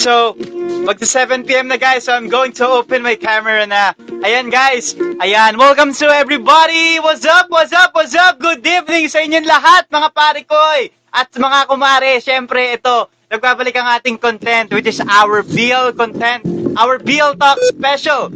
so magta 7 p.m. na guys, so I'm going to open my camera na. Ayan guys, ayan, welcome to everybody! What's up, what's up, what's up? Good evening sa inyong lahat mga pare koy! At mga kumare, syempre ito, nagbabalik ang ating content which is our BL content, our BL Talk special.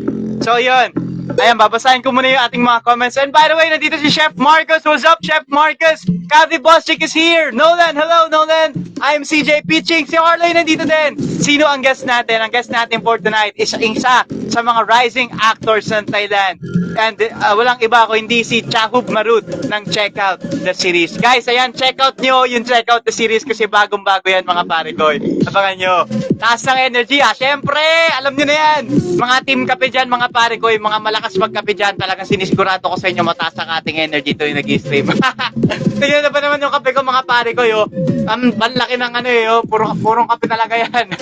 So yun, ayan, babasahin ko muna yung ating mga comments. And by the way, nandito si Chef Marcus. What's up, Chef Marcus? Kathy Boschick is here. Nolan, hello, Nolan. I'm CJ Pitching. Si Harley nandito din. Sino ang guest natin? Ang guest natin for tonight is isa sa mga rising actors ng Thailand. And walang iba ko hindi si Chahub Marut ng Check Out the Series. Guys, ayan, check out nyo yung Check Out the Series kasi bagong-bago yan mga pare ko. Abangan nyo. Taas ng energy ha. Siyempre, alam nyo na yan. Mga team kape dyan, mga pare ko, mga malakas magkape dyan, talagang sinisigurado ko sa inyo mataas ang ating energy to yung nag-stream. Tingnan na ba naman yung kape ko mga pare ko, yo? Ang laki ng ano yo, purong kape talaga yan.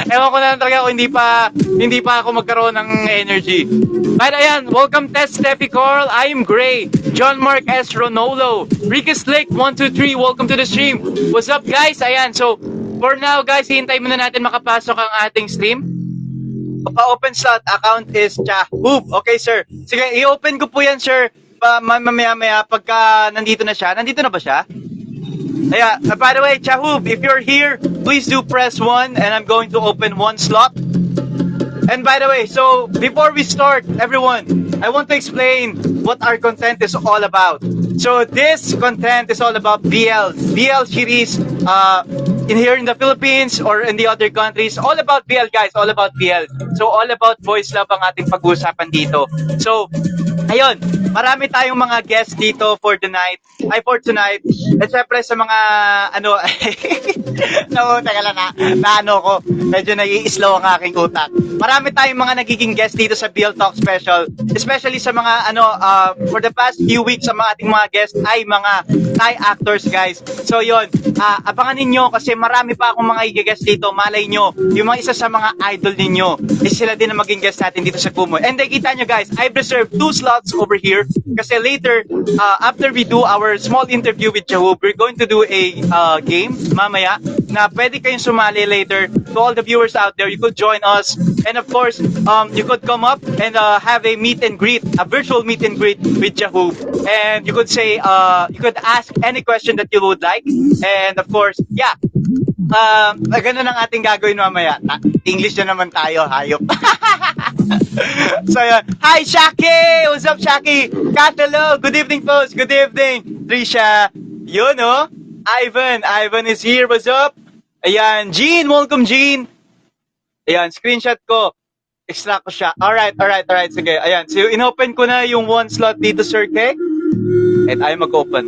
Ewan ko na lang talaga kung hindi pa ako magkaroon ng energy. But ayan, welcome Tess Steffi Coral, I am Gray, John Mark S. Ronolo, Ricky Slick 123, welcome to the stream. What's up guys? Ayan, so for now guys, hintay muna natin makapasok ang ating stream. Pa-open slot account is Chahub. Okay, sir. Sige, i-open ko po yan, sir. Mamaya-maya pagka nandito na siya. Nandito na ba siya? Yeah. By the way, Chahub, if you're here, please do press 1 and I'm going to open 1 slot. And by the way, so before we start, everyone, I want to explain what our content is all about. So this content is all about BL series in here in the Philippines or in the other countries. All about BL guys, all about BL. So all about voice love ang ating pag-uusapan dito. So ayun, marami tayong mga guests dito for tonight. For tonight. At syempre sa mga ano teka lang na ano ko, medyo nai-slow ang aking utak. Marami tayong mga nagiging guest dito sa BL Talk Special, especially sa mga for the past few weeks sa mga ating mga guests ay mga Thai actors guys. So yon, abangan ninyo kasi marami pa akong mga i-guest dito. Malay nyo, yung mga isa sa mga idol ninyo is sila din ang maging guest natin dito sa Kumoy. And kita nyo guys, I've reserved 2 slots over here kasi later, after we do our small interview with Chahub, we're going to do a game mamaya na pwede kayong sumali later. To all the viewers out there, you could join us. And of course, you could come up and have a meet and greet, a virtual meet and greet with Chahub. And you could say, you could ask any question that you would like. And of course, yeah, ganun ang ating gagawin mamaya. English na naman tayo, hayop. So yun. Hi, Shaki! What's up, Shaki? Kat, hello. Good evening, folks. Good evening. Trisha. Yun, oh. Ivan is here. What's up? Ayan, Jean. Welcome, Jean. Ayan, screenshot ko. Extract ko siya. Alright. Sige, ayan. So, inopen ko na yung 1 slot dito, Sir K. And I mag-open.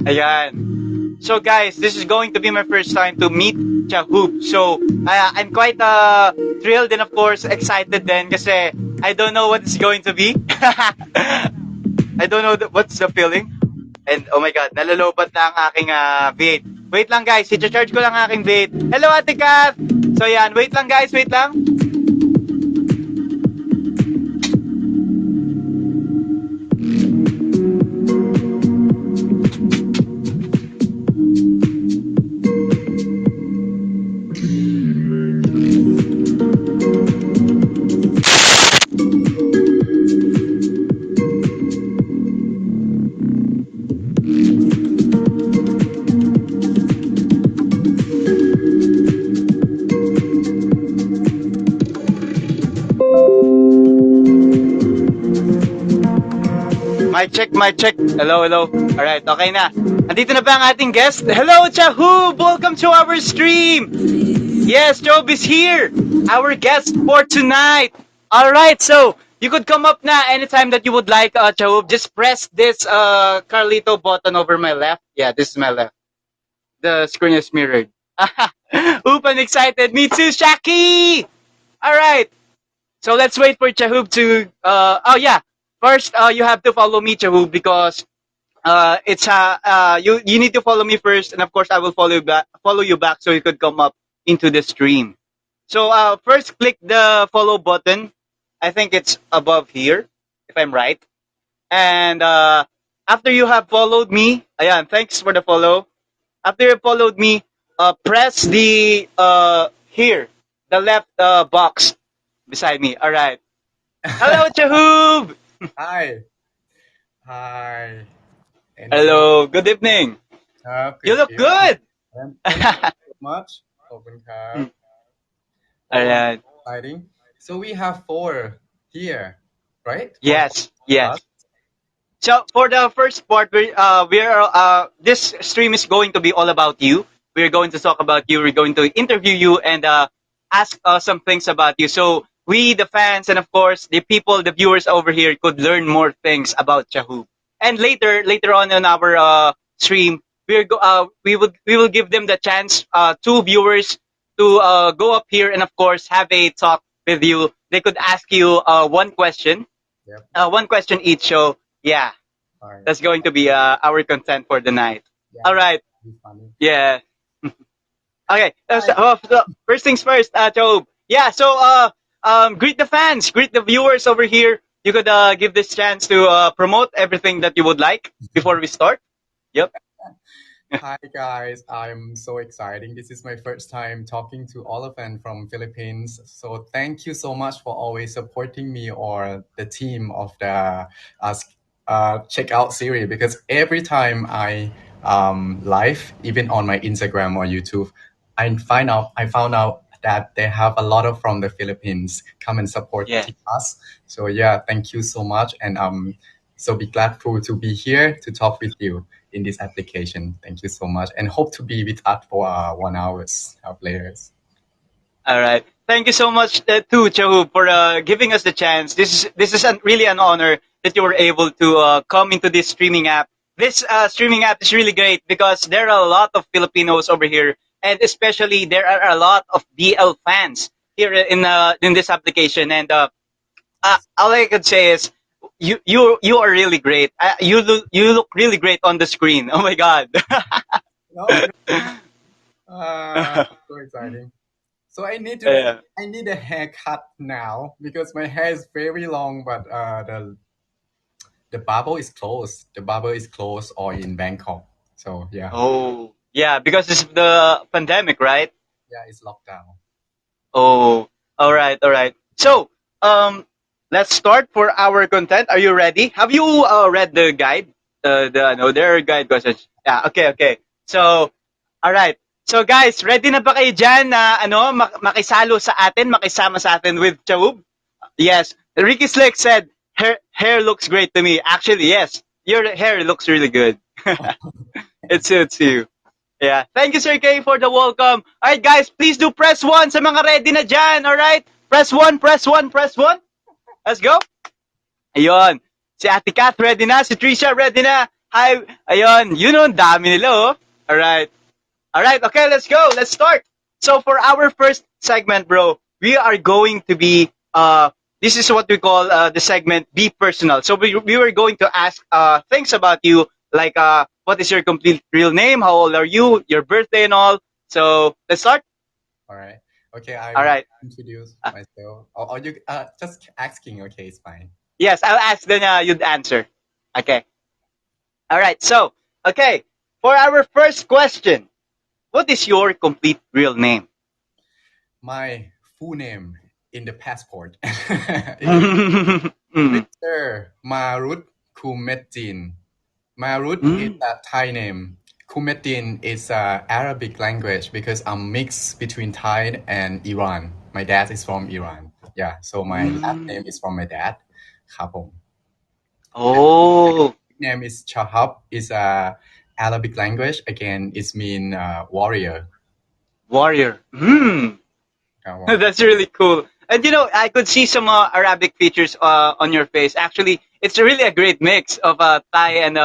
Ayan. So, guys, this is going to be my first time to meet Chahub. So, I'm quite thrilled and, of course, excited din kasi I don't know what it's going to be. I don't know what's the feeling. And, oh my God, nalalobat na ang aking V8. Wait lang, guys. I-charge ko lang ang aking V8. Hello, Ate Kat! So, yan. Wait lang, guys. Wait lang. Mic check. Hello. Alright, okay na. Andito na ba ang ating guest? Hello, Chahub! Welcome to our stream! Yes, Job is here! Our guest for tonight! Alright, so, you could come up na anytime that you would like, Chahub. Just press this Carlito button over my left. Yeah, this is my left. The screen is mirrored. Oop, I'm excited. Me too, Shaki! Alright. So, let's wait for Chahub to... oh, yeah. First, you have to follow me, Chahub, because you need to follow me first, and of course I will follow you back so you could come up into the stream. So first click the follow button. I think it's above here, if I'm right. And after you have followed me, ayan, thanks for the follow. After you followed me, press the here, the left box beside me. All right. Hello, Chahoob. Hi. Hi. Enjoy. Hello. Good evening. ครับ You Good look evening. good. Thank you so much. ขอบคุณครับ All Oh, right. exciting. So we have four here, right? Four Yes. with us. Yes. So for the first part, this stream is going to be all about you. We're going to talk about you. We're going to interview you and ask some things about you. So we, the fans, and of course the people, the viewers over here, could learn more things about Chahoo. And later on in our stream, we will give them the chance, two viewers, to go up here and of course have a talk with you. They could ask you Yep. one question each. So yeah, Fine. that's going to be our content for the night. Yeah, All right. be funny. Yeah. Okay. Hi. So first things first, Job. Yeah. So greet the fans, greet the viewers over here. You could give this chance to promote everything that you would like before we start. Yep. Hi guys, I'm so exciting. This is my first time talking to Oliphant from Philippines. So thank you so much for always supporting me or the team of the checkout series because every time I live, even on my Instagram or YouTube, I found out that they have a lot of from the Philippines come and support Yeah. us. So yeah, thank you so much, and so be grateful to be here to talk with you in this application. Thank you so much, and hope to be with us for 1 hour later. All right. Thank you so much too, Chahu, for giving us the chance. This is really an honor that you were able to come into this streaming app. This streaming app is really great because there are a lot of Filipinos over here, and especially there are a lot of BL fans here in this application. And all I could say is you are really great. You look really great on the screen. Oh my God. No, so exciting. So Yeah. I need a haircut now because my hair is very long, but the barber is closed. The barber is closed or in Bangkok. So yeah, Oh, yeah, because it's the pandemic, right? yeah, it's locked down. Oh, all right, all right. So, let's start for our content. Are you ready? Have you read the guide? Their guide questions. Yeah, okay, okay. So, all right. So guys, ready na ba kayo dyan na makisalo sa atin, makisama sa atin with Chawub? Yes. Ricky Slick said, hair looks great to me. Actually, yes. Your hair looks really good. It suits you. Yeah. Thank you, Sir K, for the welcome. Alright, guys, please do press 1 sa mga ready na dyan. Alright? Press 1, press 1, press 1. Let's go. Ayun. Si Ate Kat ready na. Si Trisha ready na. Hi. Ayun. Yun ang dami nila, oh. Alright. Alright, okay, let's go. Let's start. So for our first segment, bro, we are going to be this is what we call the segment Be Personal. So we were going to ask things about you, like what is your complete real name, how old are you, your birthday and all. So let's start. All right. Okay, I All will right. introduce myself. Or you just asking. Okay, it's fine. Yes, I'll ask, then you'd answer. Okay. All right. So, okay. For our first question, what is your complete real name? My full name in the passport is Mm. Mr. Marut Kumetin. Marut is Mm. a Thai name. Kumetin is a Arabic language because I'm mixed between Thai and Iran. My dad is from Iran. Yeah, so my last name is from my dad. ครับผม Oh, name is Chahab. Is a Arabic language. Again, it mean warrior. warrior. Hmm. ครับผม That's really cool. And I could see some Arabic features on your face. Actually, it's really a great mix of Thai and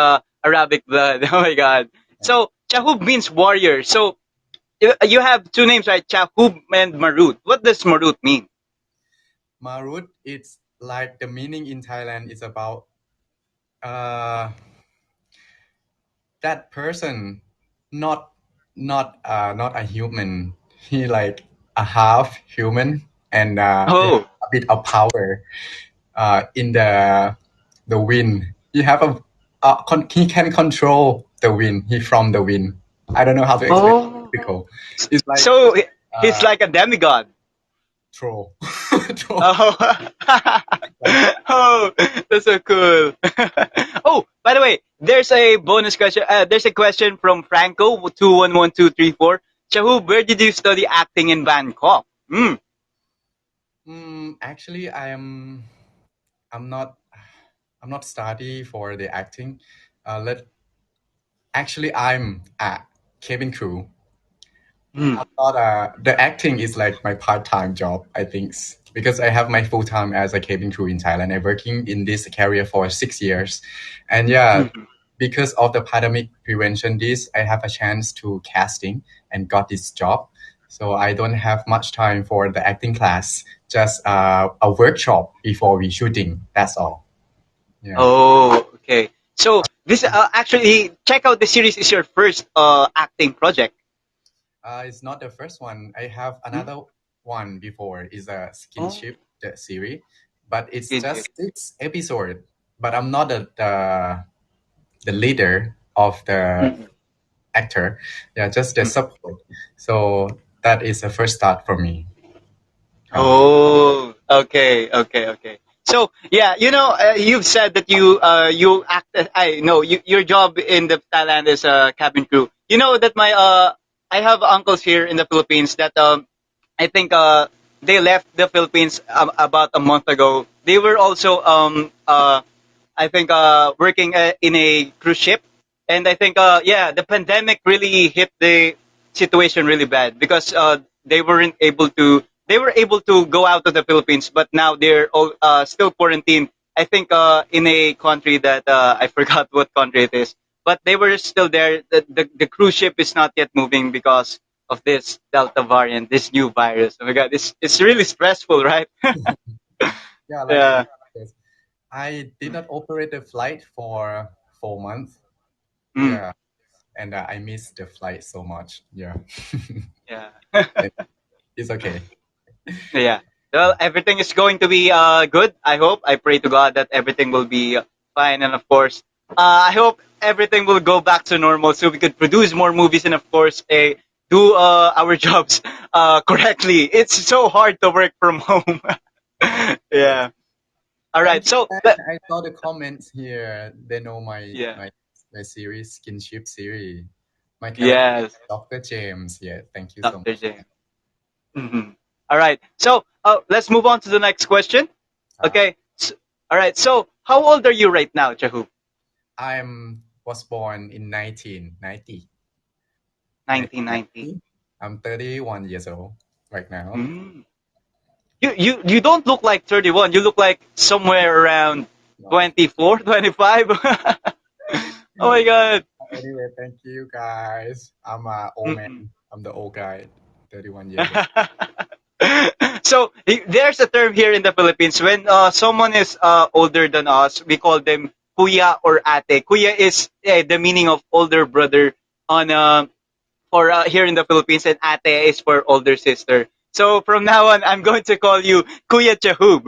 Arabic blood. Oh my God. So, Chahub means warrior. So, you have two names, right? Chahub and Marut. What does Marut mean? Marut, it's like the meaning in Thailand is about uh, that person, not a human. He like a half human and he has Oh. a bit of power in the wind. He have he can control the wind. He from the wind. I don't know how to explain. typical. It's like So he's uh like a demigod. troll. Troll. Oh, Like, oh, that's so cool. Oh, by the way, there's a bonus question. There's a question from Franco 211234. Shahub, where did you study acting in Bangkok? Hmm. actually, I'm not I'm not study for the acting. Let Actually, I'm a cabin crew. Hmm. I'm not the acting is like my part-time job, I think, because I have my full-time as a cabin crew in Thailand. I'm working in this career for 6 years, and yeah, Hmm. because of the pandemic prevention, this I have a chance to casting and got this job. So I don't have much time for the acting class, just a workshop before we shooting. That's all. Yeah. Oh, okay. So this actually check out the series is your first acting project. It's not the first one. I have Hmm? another one before. Is a Oh, Skinship the series, but it's kinship. just 6 episode. But I'm not the leader of the Mhm. actor. Yeah, just the Mhm. support. So that is the first start for me. Uh, Oh, okay, okay, okay. So yeah, you've said that you act. I know your job in the Thailand is a cabin crew. You know that I have uncles here in the Philippines that I think they left the Philippines about a month ago. They were also I think working in a cruise ship, and I think yeah, the pandemic really hit the situation really bad because they were able to go out of the Philippines, but now they're all, still quarantined. I think in a country that I forgot what country it is, but they were still there. The cruise ship is not yet moving because of this Delta variant, this new virus. Oh my God, it's really stressful, right? yeah, like Yeah. yes. I did not operate the flight for 4 months. Mm, Yeah, and I missed the flight so much. Yeah, yeah. it's okay. Yeah. Well, everything is going to be good. I hope. I pray to God that everything will be fine, and of course, I hope everything will go back to normal so we could produce more movies and, of course, do our jobs correctly. It's so hard to work from home. Yes. Yeah. All right. Thank you. So, I saw the comments here. They know yeah. my series, Skinship series. My character, Yes, Dr. James. Yeah, thank you so Dr. much. James. Hmm. All right. So, let's move on to the next question. Uh, Okay. All right. So, how old are you right now, Chahu? I'm was born in 1990. 1990. 1990. I'm 31 years old right now. Mm. You don't look like 31. You look like somewhere around No. 24, 25. Oh my God. Anyway, thank you guys. I'm a old man. Mm-mm. I'm the old guy, 31 years old. So there's a term here in the Philippines when someone is older than us, we call them kuya or ate. Kuya is the meaning of older brother on for here in the Philippines, and ate is for older sister. So from now on, I'm going to call you Kuya Chahub.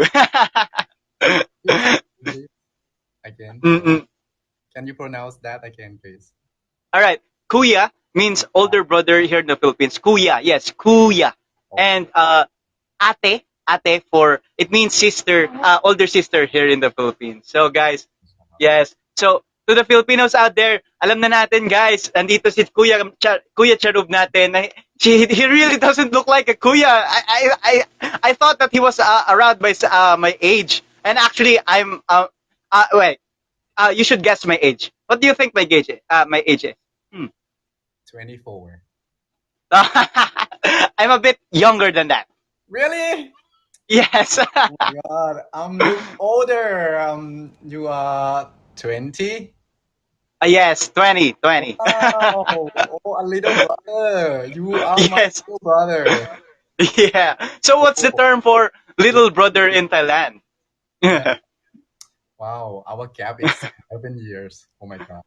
Please, please, again. Mm-mm. Can you pronounce that again, please? All right. Kuya means older brother here in the Philippines. Kuya, yes, kuya. Okay. And ate for it means sister, older sister here in the Philippines. So guys, yes. So to the Filipinos out there, alam na natin guys, andito si Kuya Charub natin. He really doesn't look like a kuya. I thought that he was around my age. And actually I'm wait, you should guess my age. What do you think my age is? Hmm. 24. I'm a bit younger than that. Really? Yes. Oh my God, I'm look older. You are 20? Yes, 20, 20. Wow. Oh, a little brother. You are my Yes. little brother. Yeah. So what's the Oh, term for little brother in Thailand? yeah. Wow. Our gap is 7 years. Oh my God.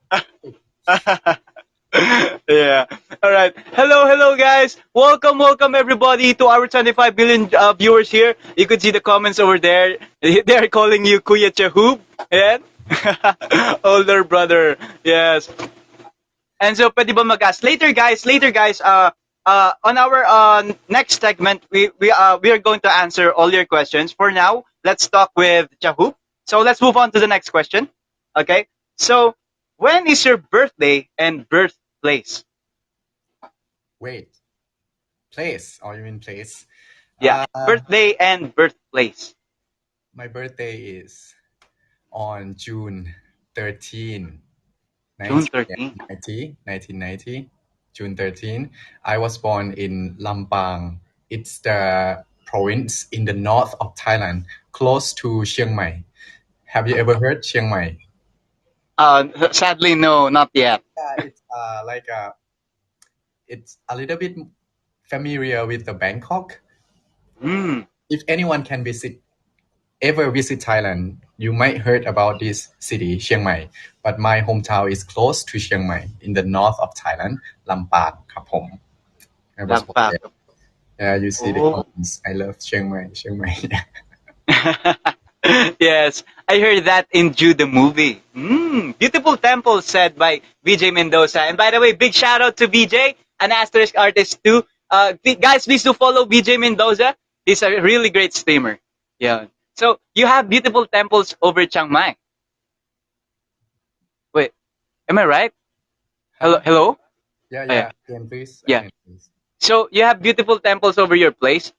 Yeah. All right. Hello, hello, guys. Welcome, welcome, everybody, to our 25 billion viewers here. You could see the comments over there. They're calling you Kuya Chahub. Yeah. Older brother. Yes. And so, pwede ba mag-ask? Later, guys. Later, guys. on our next segment, we are going to answer all your questions. For now, let's talk with Chahu. So let's move on to the next question. Okay. So when is your birthday and birthplace? Wait, place? Or you mean place? Yeah, birthday and birthplace. My birthday is on June 13, June 1990, 13th. 1990, June 13. I was born in Lampang. It's the province in the north of Thailand, close to Chiang Mai. Have you ever heard Chiang Mai? Sadly, no, not yet. Yeah, it's it's a little bit familiar with the Bangkok. Mm, If anyone can ever visit Thailand, you might heard about this city, Chiang Mai. But my hometown is close to Chiang Mai, in the north of Thailand, Lampang ครับผม I was born Lampak. there. Yeah, you see the Oh. comments. I love Chiang Mai, Chiang Mai. Yes, I heard that in Jude the movie. Beautiful temple said by VJ Mendoza. And by the way, big shout out to VJ, an asterisk artist too. Guys, please do follow VJ Mendoza. He's a really great streamer. Yeah. So you have beautiful temples over Chiang Mai. Wait, am I right? Hello, hello. Yeah, Oh, yeah. Again, please. Yeah. Again, please. So you have beautiful temples over your place,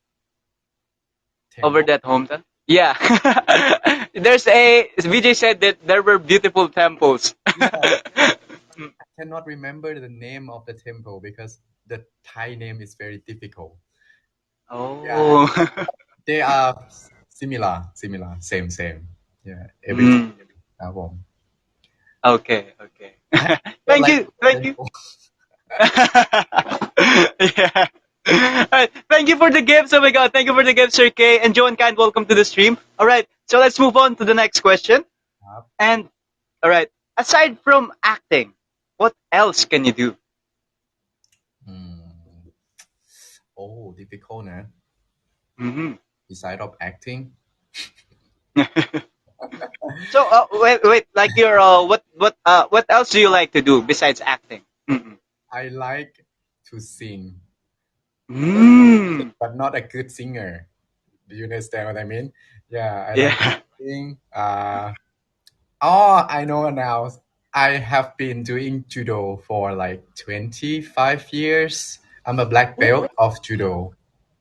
over Temple? that hometown. Yeah. There's VJ said that there were beautiful temples. Yeah. I cannot remember the name of the temple because the Thai name is very difficult. Oh. They are similar, same. Yeah, every Mm. ครับผม Okay. Thank you. Yeah. Alright, thank you for the gifts. Oh my god, thank you for the gifts, Sir K. And Joan Kind, welcome to the stream. Alright, so let's move on to the next question.ครับ And alright, aside from acting, what else can you do? อืม Oh, difficult นะ Mm-hmm. Beside of acting. So wait, like your what else do you like to do besides acting? Mm-mm. I like to sing, Mm. but not a good singer. Do you understand what I mean? Yeah, I like Yeah. to sing. Oh, I know now. I have been doing judo for like 25 years. I'm a black belt of judo.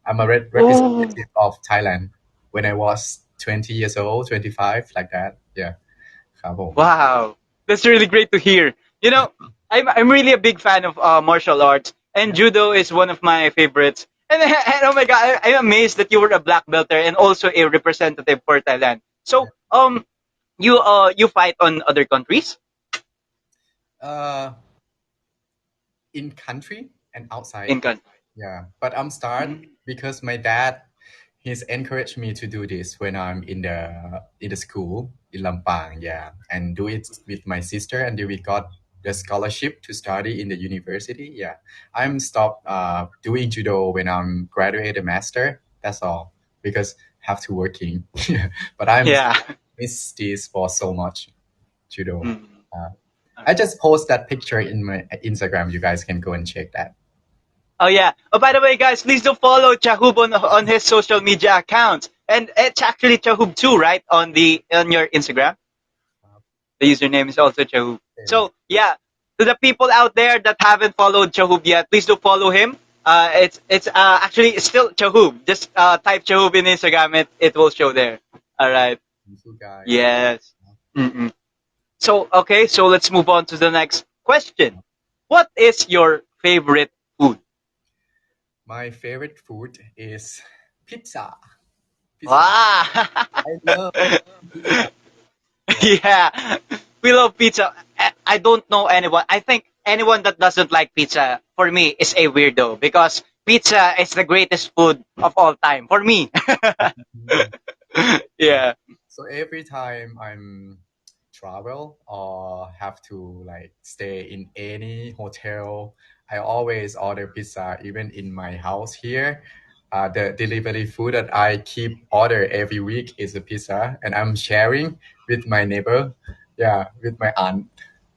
I'm a representative of Thailand when I was 20 years old, 25, like that. Yeah. ครับผม Wow, that's really great to hear. You know, I'm really a big fan of martial arts, and judo is one of my favorites. And oh my god, I'm amazed that you were a black belter and also a representative for Thailand. So you fight on other countries? In country and outside. In country. Yeah, but I'm start because my dad, he's encouraged me to do this when I'm in the school in Lampang. Yeah, and do it with my sister, and then we got the scholarship to study in the university. Yeah, I'm stopped doing judo when I'm graduated master. That's all because have to working. But I'm Yeah. miss this for so much judo. Mm. I just post that picture in my Instagram. You guys can go and check that. Oh yeah. Oh, by the way, guys, please do follow Chahub on his social media accounts, and it's actually Chahub too, right? On your Instagram, the username is also Chahub. So yeah, to the people out there that haven't followed Chahub yet, please do follow him. It's actually it's still Chahub. Just type Chahub in Instagram, it will show there. All right. Thank you, guys. Yes. Mm-mm. So okay, so let's move on to the next question. What is your favorite food? My favorite food is pizza. Wow. I love pizza. Yeah, we love pizza. I don't know anyone. I think anyone that doesn't like pizza, for me, is a weirdo because pizza is the greatest food of all time for me. Yeah. So every time I'm travel or have to like stay in any hotel, I always order pizza even in my house here. The delivery food that I keep order every week is a pizza, and I'm sharing with my neighbor. Yeah, with my aunt,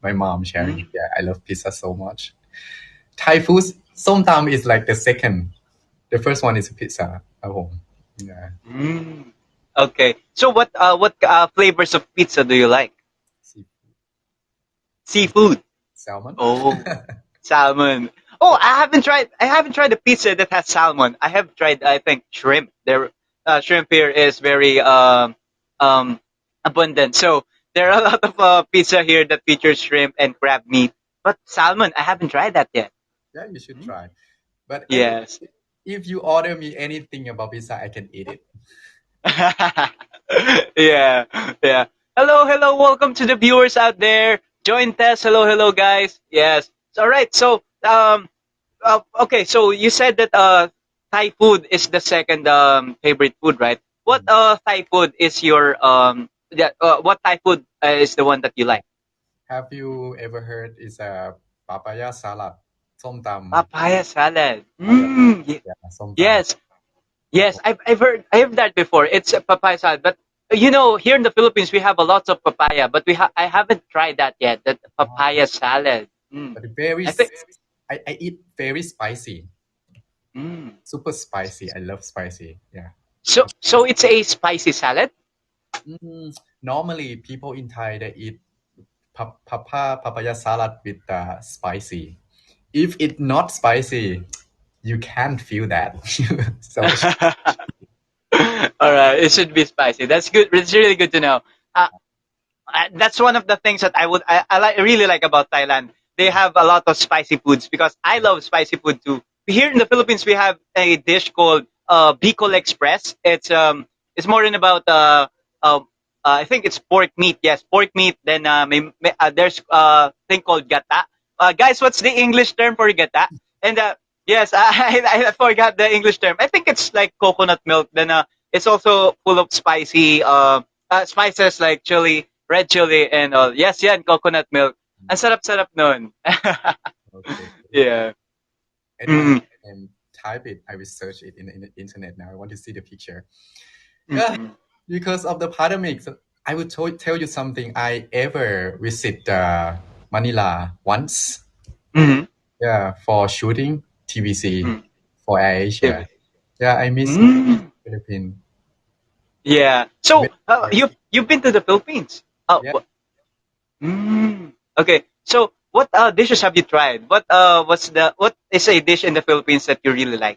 my mom sharing. Yeah, I love pizza so much. Thai food Somtam is like the second. The first one is pizza at home. Yeah. Mm. Okay. So what flavors of pizza do you like? Seafood. Seafood. Salmon. Oh, salmon. Oh, I haven't tried a pizza that has salmon. I have tried, I think, shrimp. There, shrimp here is very um abundant. So there are a lot of pizza here that features shrimp and crab meat. But salmon, I haven't tried that yet. Yeah, you should Mm. try. But anyway, Yes. if you order me anything about pizza, I can eat it. Yeah, yeah. Hello, hello. Welcome to the viewers out there. Join Tess. Hello, hello, guys. Yes. All right. So, okay. So you said that Thai food is the second favorite food, right? What Mm. Thai food is your what Thai food is the one that you like? Have you ever heard is a papaya salad? Somtam. Papaya salad. Papaya. Yeah, somtam. Yes. Yes, I have that before. It's a papaya salad, but here in the Philippines we have a lot of papaya, but I haven't tried that yet. That papaya salad. Mm. But very, I think. I eat very spicy, Mm. super spicy. I love spicy. Yeah. So it's a spicy salad. Normally, people in Thai they eat papaya salad with spicy. If it's not spicy, you can't feel that. So All right, it should be spicy. That's good. It's really good to know. Uh, that's one of the things that I really like about Thailand. They have a lot of spicy foods because I love spicy food too. Here in the Philippines, we have a dish called Bicol Express. It's more in about I think it's pork meat. Yes, pork meat. Then there's thing called gata. Guys, what's the English term for gata? And yes, I forgot the English term. I think it's like coconut milk. Then it's also full of spicy spices like chili, red chili, and all. Yes, yan, coconut milk. Ang sarap-sarap nun. okay. Yeah. Anyone Mm, can type it. I will search it in the internet now. I want to see the picture. Yeah, mm, because of the pandemic, so I will tell you something. I ever visit Manila once. mm, Yeah, for shooting TVC mm. for AirAsia. Diba? Yeah, I miss Mm, Philippines. yeah. Very So spicy. you've been to the Philippines? Oh, Yeah. okay. So what dishes have you tried? What is a dish in the Philippines that you really like?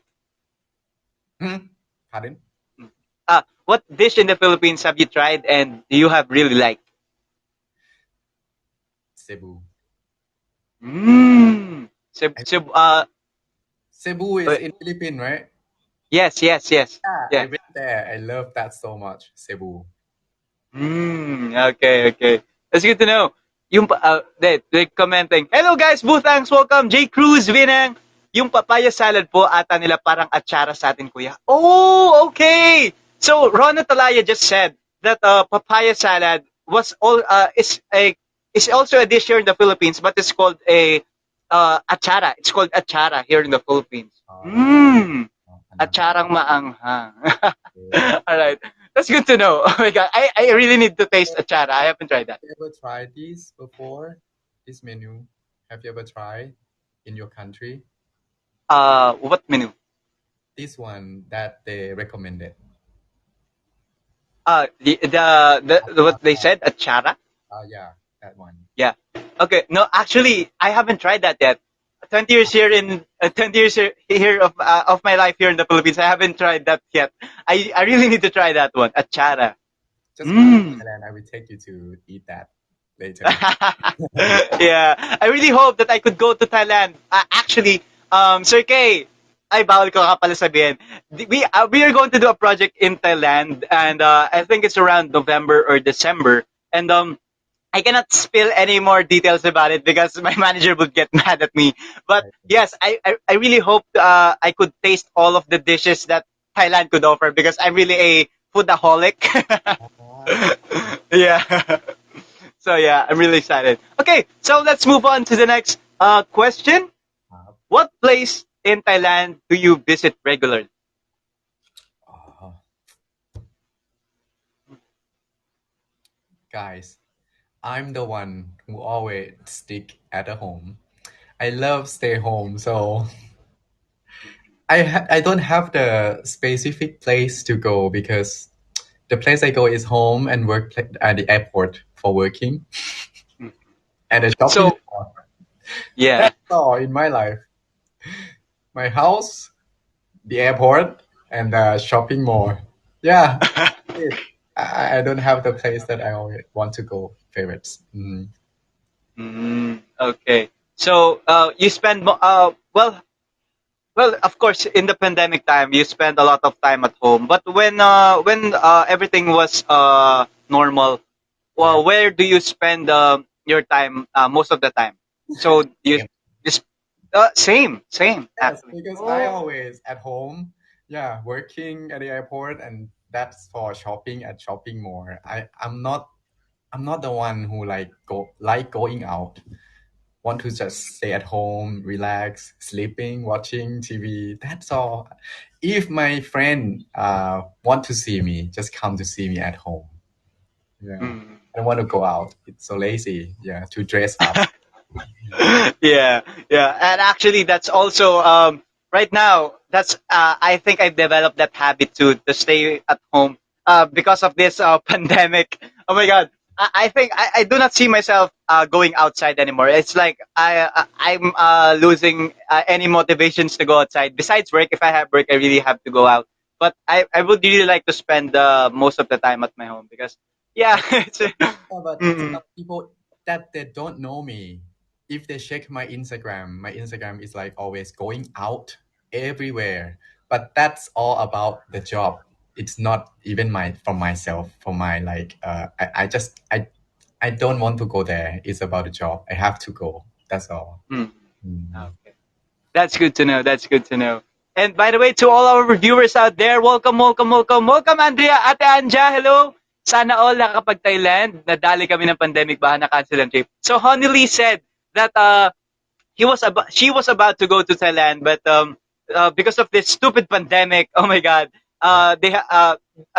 Pardon? What dish in the Philippines have you tried and do you have really liked? Cebu. Cebu, I, Cebu, Cebu is in Philippines, right? yes, yes, yes. Yeah, I Yeah. went there. I love that so much. Cebu. Okay, okay. That's good to know. They commenting. Hello guys, Butangs, welcome. J. Cruz, Vinang. Yung papaya salad po ata nila parang atsara sa atin, kuya. Oh, okay. So Rona Talaya just said that papaya salad is also a dish here in the Philippines, but it's called a atsara. It's called atsara here in the Philippines. Another. Atsarang maanghang. Okay. All right. That's good to know. Oh my god. I really need to taste achara. I haven't tried that. Have you ever tried this before? This menu? Have you ever tried in your country? What menu? This one that they recommended. What they said, achara? Yeah, that one. Yeah. Okay. No, actually, I haven't tried that yet. 20 years here in 20 years here of my life here in the Philippines, I haven't tried that yet. I really need to try that one, achara. Just come to Mm. Thailand. I will take you to eat that later. Yeah, I really hope that I could go to Thailand. Actually, Sir Kay, ay bawal ko nga pala sabihin. We are going to do a project in Thailand, and I think it's around November or December. And I cannot spill any more details about it because my manager would get mad at me. But yes, I really hope I could taste all of the dishes that Thailand could offer because I'm really a foodaholic. Yeah. So yeah, I'm really excited. Okay, so let's move on to the next question. What place in Thailand do you visit regularly? Oh, guys, I'm the one who always stick at the home. I love stay home, so I don't have the specific place to go because the place I go is home and work at the airport for working Mm. and a shopping So mall. yeah. That's all in my life. My house, the airport, and the shopping mall. Yeah, it. I don't have the place that I always want to go favorites. Okay. So you spend well, of course, in the pandemic time, you spend a lot of time at home. But when everything was normal, Yeah. well, where do you spend your time most of the time? So you Same. just same Yes, actually. because I Oh. always at home, yeah, working at the airport, and that's for shopping at shopping mall. I'm not the one who like going out. Want to just stay at home, relax, sleeping, watching TV. That's all. If my friend want to see me, just come to see me at home. Yeah, Mm. I don't want to go out. It's so lazy. Yeah, to dress up. Yeah, yeah, and actually, that's also right now. That's I think I've developed that habit to stay at home because of this pandemic. Oh my God, I think I do not see myself going outside anymore. It's like I'm losing any motivations to go outside. Besides work, if I have work, I really have to go out. But I would really like to spend most of the time at my home because yeah, it's, Yeah, but mm, some people that they don't know me, if they check my Instagram is like always going out everywhere. But that's all about the job. It's not even my from myself, for my I don't want to go there. It's about the job. I have to go. That's all. mm, Mm. okay. That's good to know. That's good to know. And by the way, to all our viewers out there, welcome, welcome, welcome, welcome, Andrea, Ate Anja, hello. Sana all nakapag-Thailand, nadali kami ng pandemic, baka na-cancel ang trip. So Honey Lee said that she was about to go to Thailand, but because of this stupid pandemic, oh my God, Yeah.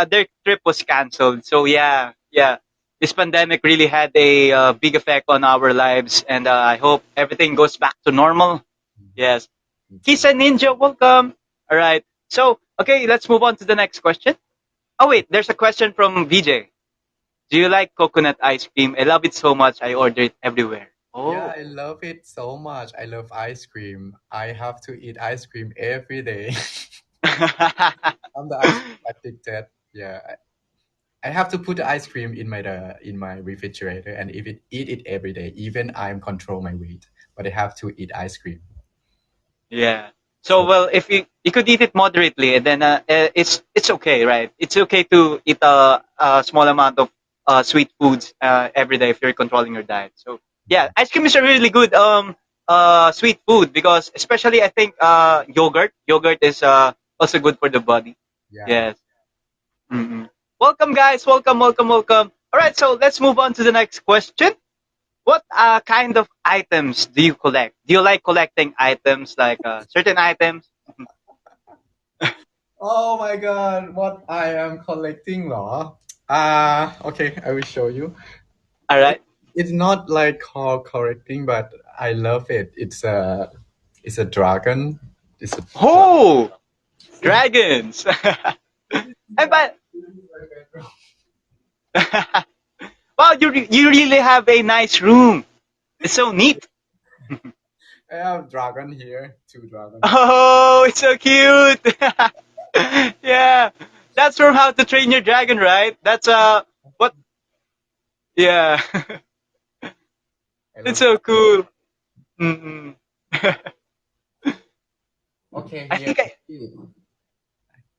their trip was canceled. So yeah, yeah, this pandemic really had a big effect on our lives, and I hope everything goes back to normal. Yes. Me too. Kisa Ninja, welcome. All right. So, okay, let's move on to the next question. Oh, wait, there's a question from VJ. Do you like coconut ice cream? I love it so much. I order it everywhere. Yeah, Oh. I love it so much. I love ice cream. I have to eat ice cream every day. I'm the ice cream addicted. Yeah, I have to put the ice cream in my refrigerator and eat it every day. Even I'm control my weight, but I have to eat ice cream. Yeah. So, So well, if you could eat it moderately, and then it's okay, right? It's okay to eat a small amount of sweet foods every day if you're controlling your diet. So, yeah, ice cream is a really good sweet food because especially I think yogurt is also good for the body. yeah. Yes. Mm-mm. Welcome, guys. Welcome, welcome, welcome. All right, so let's move on to the next question. What kind of items do you collect? Do you like collecting items like certain items? Oh my God, what I am collecting, law? Okay, I will show you. All It, right. it's not like called collecting, but I love it. It's a dragon. It's a dragon. Oh, dragons. And but wow, you really have a nice room. It's so neat. I have dragon here, two dragon. Oh, it's so cute. Yeah, that's from How to Train Your Dragon, right? That's what? Yeah, I it's love so dragon. cool. Mm-mm. Okay, I here. think I. You-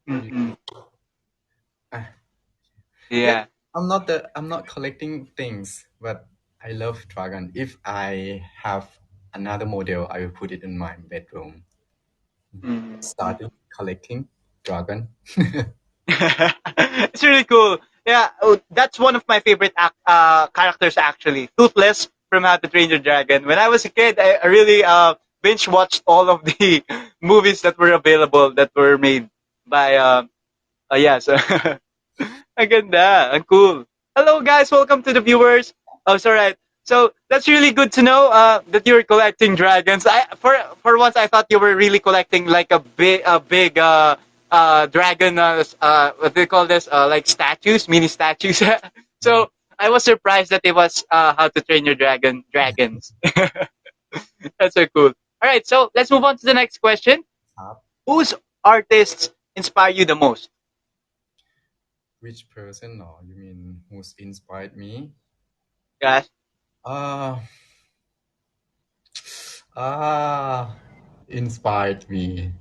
Mm-mm. ah, yeah, Yeah. I'm not collecting things, but I love dragon. If I have another model, I will put it in my bedroom. Mm-mm. Started collecting dragon. It's really cool. Yeah, oh, that's one of my favorite characters actually. Toothless from How to Train Your Dragon. When I was a kid, I really binge watched all of the movies that were available that were made by yeah. So ang ganda, ang cool. Hello guys, welcome to the viewers. Oh, sorry. So that's really good to know that you're collecting dragons. For once I thought you were really collecting like a big dragon. What do you call this? Like statues, mini statues. Yeah. So I was surprised that it was How to Train Your Dragons. That's so cool. All right, so let's move on to the next question. Up. Whose artists inspire you the most? Which person, or you mean who's inspired me? Guys, Uh, ah, inspired me.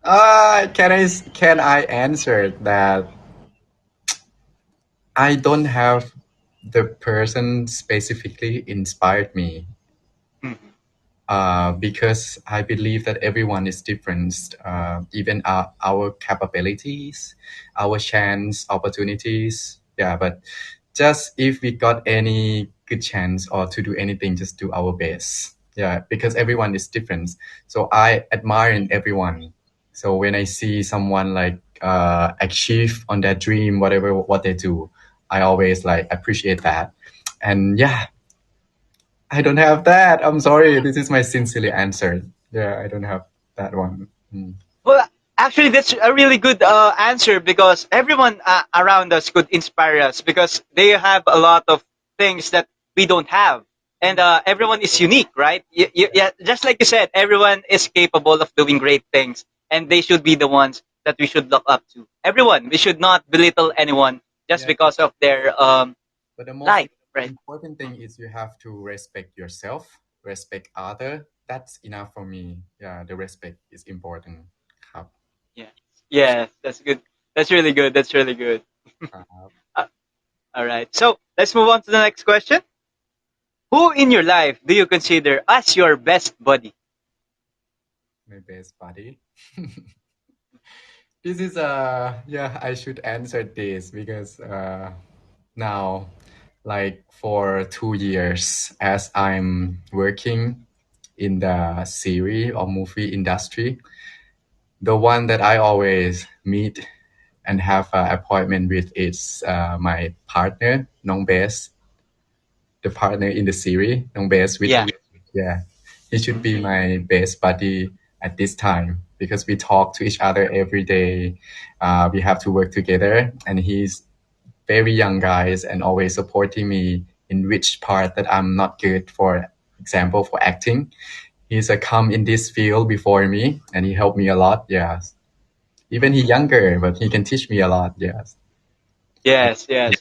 Can I answer that? I don't have the person specifically inspired me. mhm. Because I believe that everyone is different, even our capabilities, our chance, opportunities. Yeah, but just if we got any good chance or to do anything, just do our best. Yeah, because everyone is different. So I admire in everyone. So when I see someone like achieve on their dream, whatever what they do, I always like appreciate that. And yeah, I don't have that. I'm sorry. This is my sincerely answer. Yeah, I don't have that one. Mm. Well, actually, that's a really good answer because everyone around us could inspire us because they have a lot of things that we don't have. And everyone is unique, right? Yeah, just like you said, everyone is capable of doing great things, and they should be the ones that we should look up to. Everyone, we should not belittle anyone just Yeah, because of their but the most life, right? important thing is you have to respect yourself, respect other. That's enough for me. Yeah, the respect is important. ครับ Yeah, yeah, that's good. That's really good. That's really good. ครับ Uh, all right, so let's move on to the next question. Who in your life do you consider as your best buddy? My best buddy. This is yeah, I should answer this because now like for 2 years as I'm working in the series or movie industry, the one that I always meet and have an appointment with is my partner, Nong Bes, the partner in the series, Nong Bes with Yeah. yeah. He should be Mhm. my best buddy at this time because we talk to each other every day. We have to work together, and he's very young guys and always supporting me in which part that I'm not good. For example, for acting, he's a come in this field before me, and he helped me a lot. Yes, even he younger, but he can teach me a lot. Yes. Yes, yes.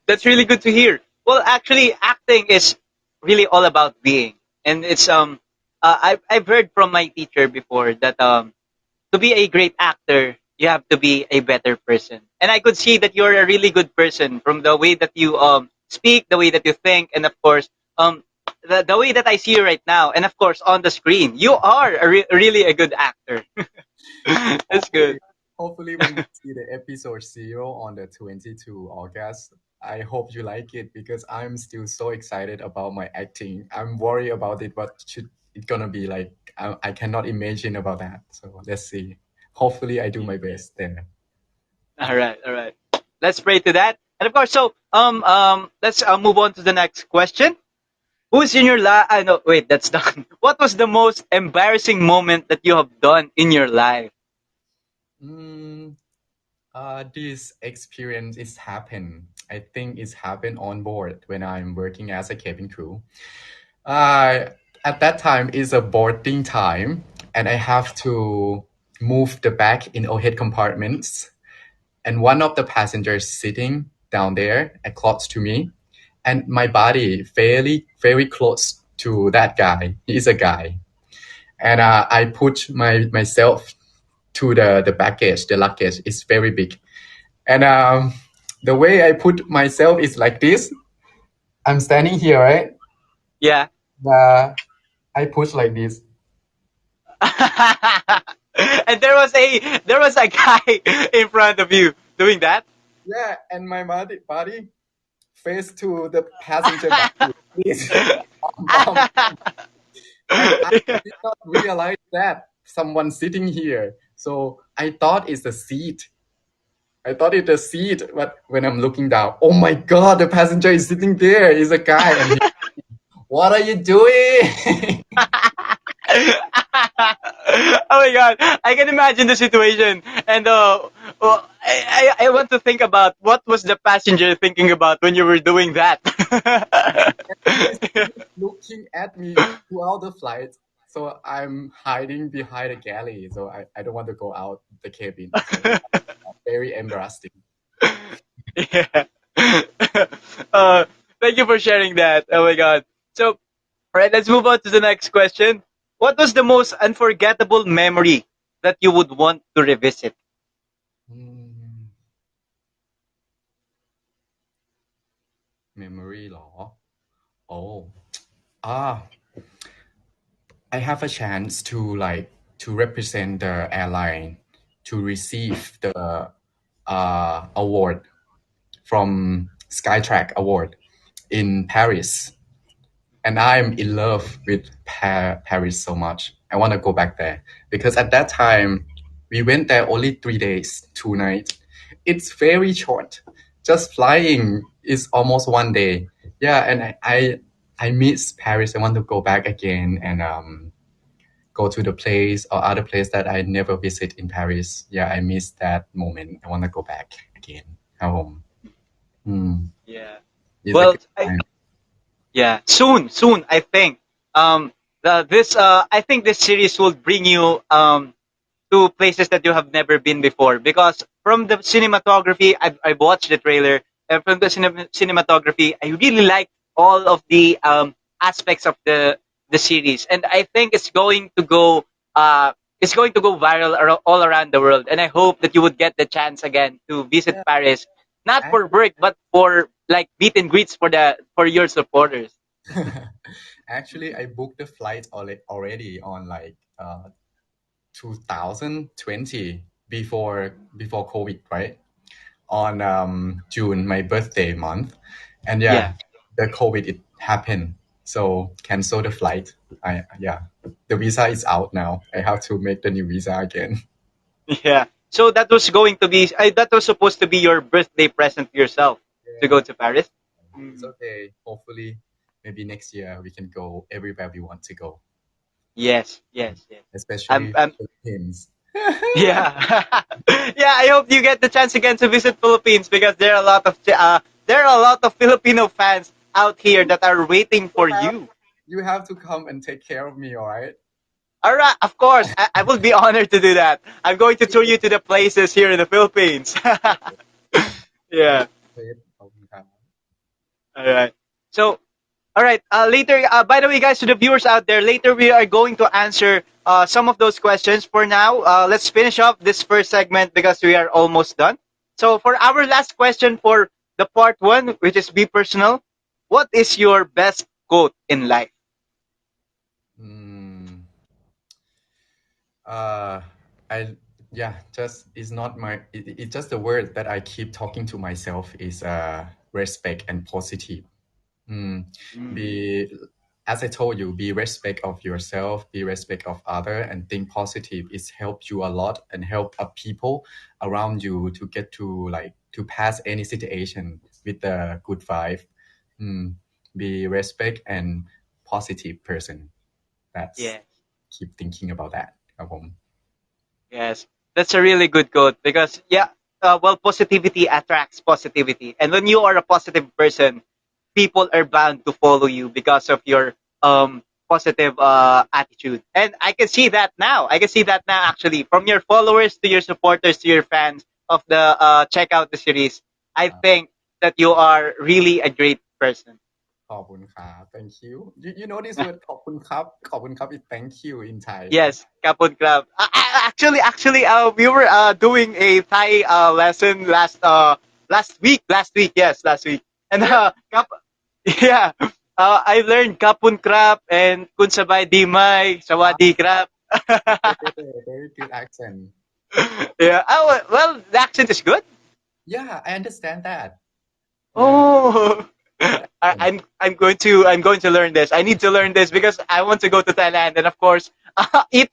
That's really good to hear. Well, actually, acting is really all about being, and it's I've heard from my teacher before that to be a great actor, you have to be a better person. And I could see that you're a really good person from the way that you speak, the way that you think, and of course, the way that I see you right now, and of course on the screen, you are really a good actor. That's good. Hopefully, hopefully when you see the episode 0 on the 22 August, I hope you like it because I'm still so excited about my acting. I'm worried about it, what should it gonna be like? I cannot imagine about that. So let's see. Hopefully, I do my best there. All right, all right. Let's pray to that. And of course, so let's move on to the next question. Who's in your life? No, wait, that's done. What was the most embarrassing moment that you have done in your life? Mm, this experience is happen. I think it's happened on board when I'm working as a cabin crew. Uh, at that time is a boarding time, and I have to move the bag in overhead compartments. And one of the passengers sitting down there, close to me, and my body very close to that guy. He is a guy, and I put myself to the baggage. The luggage is very big, and the way I put myself is like this. I'm standing here, right? Yeah. I push like this. And there was a guy in front of you doing that. Yeah, and my body face to the passenger body. Please. And I did not realize that someone sitting here. So I thought it's a seat. I thought it's a seat, but when I'm looking down, oh my God, the passenger is sitting there. He's a guy, and he, what are you doing? Oh my god, I can imagine the situation. And well, I want to think about what was the passenger thinking about when you were doing that. He's looking at me throughout the flight. So I'm hiding behind a galley. So I don't want to go out the cabin. So very embarrassing. Yeah. uh, Thank you for sharing that. Oh my god. So, all right, let's move on to the next question. What was the most unforgettable memory that you would want to revisit? Hmm, memory law. Oh, ah, I have a chance to to represent the airline to receive the award from Skytrack Award in Paris, and I'm in love with Paris so much. I want to go back there because at that time we went there only 3 days, 2 nights. It's very short. Just flying is almost 1 day. Yeah, and I miss Paris. I want to go back again and go to the place or other place that I never visit in Paris. Yeah, I miss that moment. I want to go back again. Home. Hmm. Yeah. It's a Well, good time. yeah, soon, I think. I think this series will bring you to places that you have never been before. Because from the cinematography, I've watched the trailer, and from the cinematography, I really like all of the aspects of the series, and I think it's going to go viral all around the world. And I hope that you would get the chance again to visit Yeah, Paris, not ac- for work, but for like meet and greets for your supporters. actually, I booked the flight already on 2020 before COVID, right? On June, my birthday month, and Yeah. yeah, the COVID it happened, so cancel the flight. I yeah, the visa is out now. I have to make the new visa again. Yeah. So that was supposed to be your birthday present to yourself to go Yeah, to Paris. it's Mm. okay. Hopefully, maybe next year we can go everywhere we want to go, Yes, yes, yes. especially I'm Philippines. yeah. Yeah, I hope you get the chance again to visit Philippines because there are a lot of Filipino fans out here that are waiting You for have you. you have to come and take care of me, all right? All right, of course. I will be honored to do that. I'm going to tour you to the places here in the Philippines. Yeah. Great. ขอบคุณครับ All right. So, all right. Later, by the way, guys, to the viewers out there, later we are going to answer some of those questions. For now, let's finish up this first segment because we are almost done. So, for our last question for the part one, which is be personal, what is your best quote in life? Mm, uh, I yeah, just it's not my it's just the word that I keep talking to myself is respect and positive. Mm, Mm, be as I told you, be respect of yourself, be respect of other, and think positive. It's helped you a lot and help people around you to get to to pass any situation with a good vibe. Mm, be respect and positive person. That's yes, keep thinking about that ครับผม yes. That's a really good quote because, yeah, well, positivity attracts positivity. And when you are a positive person, people are bound to follow you because of your positive attitude. And I can see that now. I can see that now actually from your followers to your supporters to your fans of the check out the series. I think that you are really a great person. ขอบคุณครับ thank you you know this word ขอบคุณครับis thank you in Thai Yes, Kapun Club. Actually, we were doing a Thai lesson last week. Last week, yes, last week. And really yeah, I learned Kapun Krap and Kunsabay Dimay, Sawadi Krap. very good accent Yeah. Oh well, the accent is good. yeah I understand that yeah Oh. good accent I'm going to learn this. I need to learn this because I want to go to Thailand and of course eat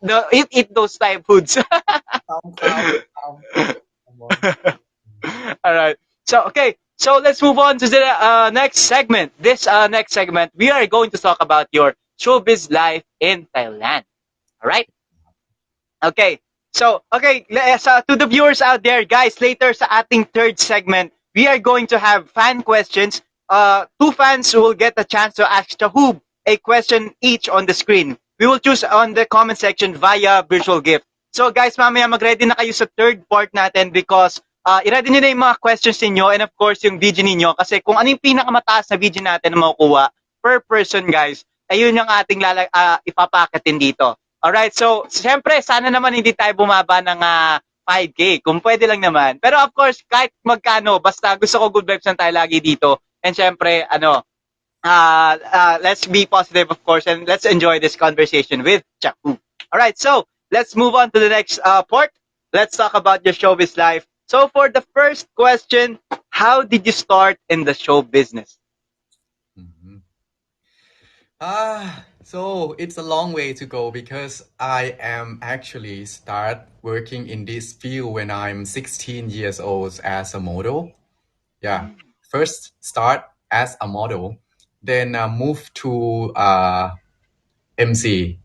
those Thai foods. คำ come on All right. So okay. So let's move on to the next segment. This next segment, we are going to talk about your showbiz life in Thailand. All right. Okay. So, okay, to the viewers out there, guys, later sa ating third segment, we are going to have fan questions. Two fans will get a chance to ask Chahub a question each on the screen. We will choose on the comment section via virtual gift. So, guys, mamaya mag-ready na kayo sa third part natin because i-ready nyo na yung mga questions ninyo and of course yung video ninyo kasi kung ano yung pinakamataas na video natin na makukuha per person, guys, ayun yung ating ipapaketin dito. Alright, so siyempre sana naman hindi tayo bumaba ng 5K kung pwede lang naman. Pero of course, kahit magkano, basta gusto ko good vibes lang tayo lagi dito. And siyempre, let's be positive of course and let's enjoy this conversation with Chaku. Alright, so let's move on to the next part. Let's talk about your showbiz life. So for the first question, how did you start in the show business? Mhm. So it's a long way to go because I am actually start working in this field when I'm 16 years old as a model. Yeah, first start as a model, then move to MC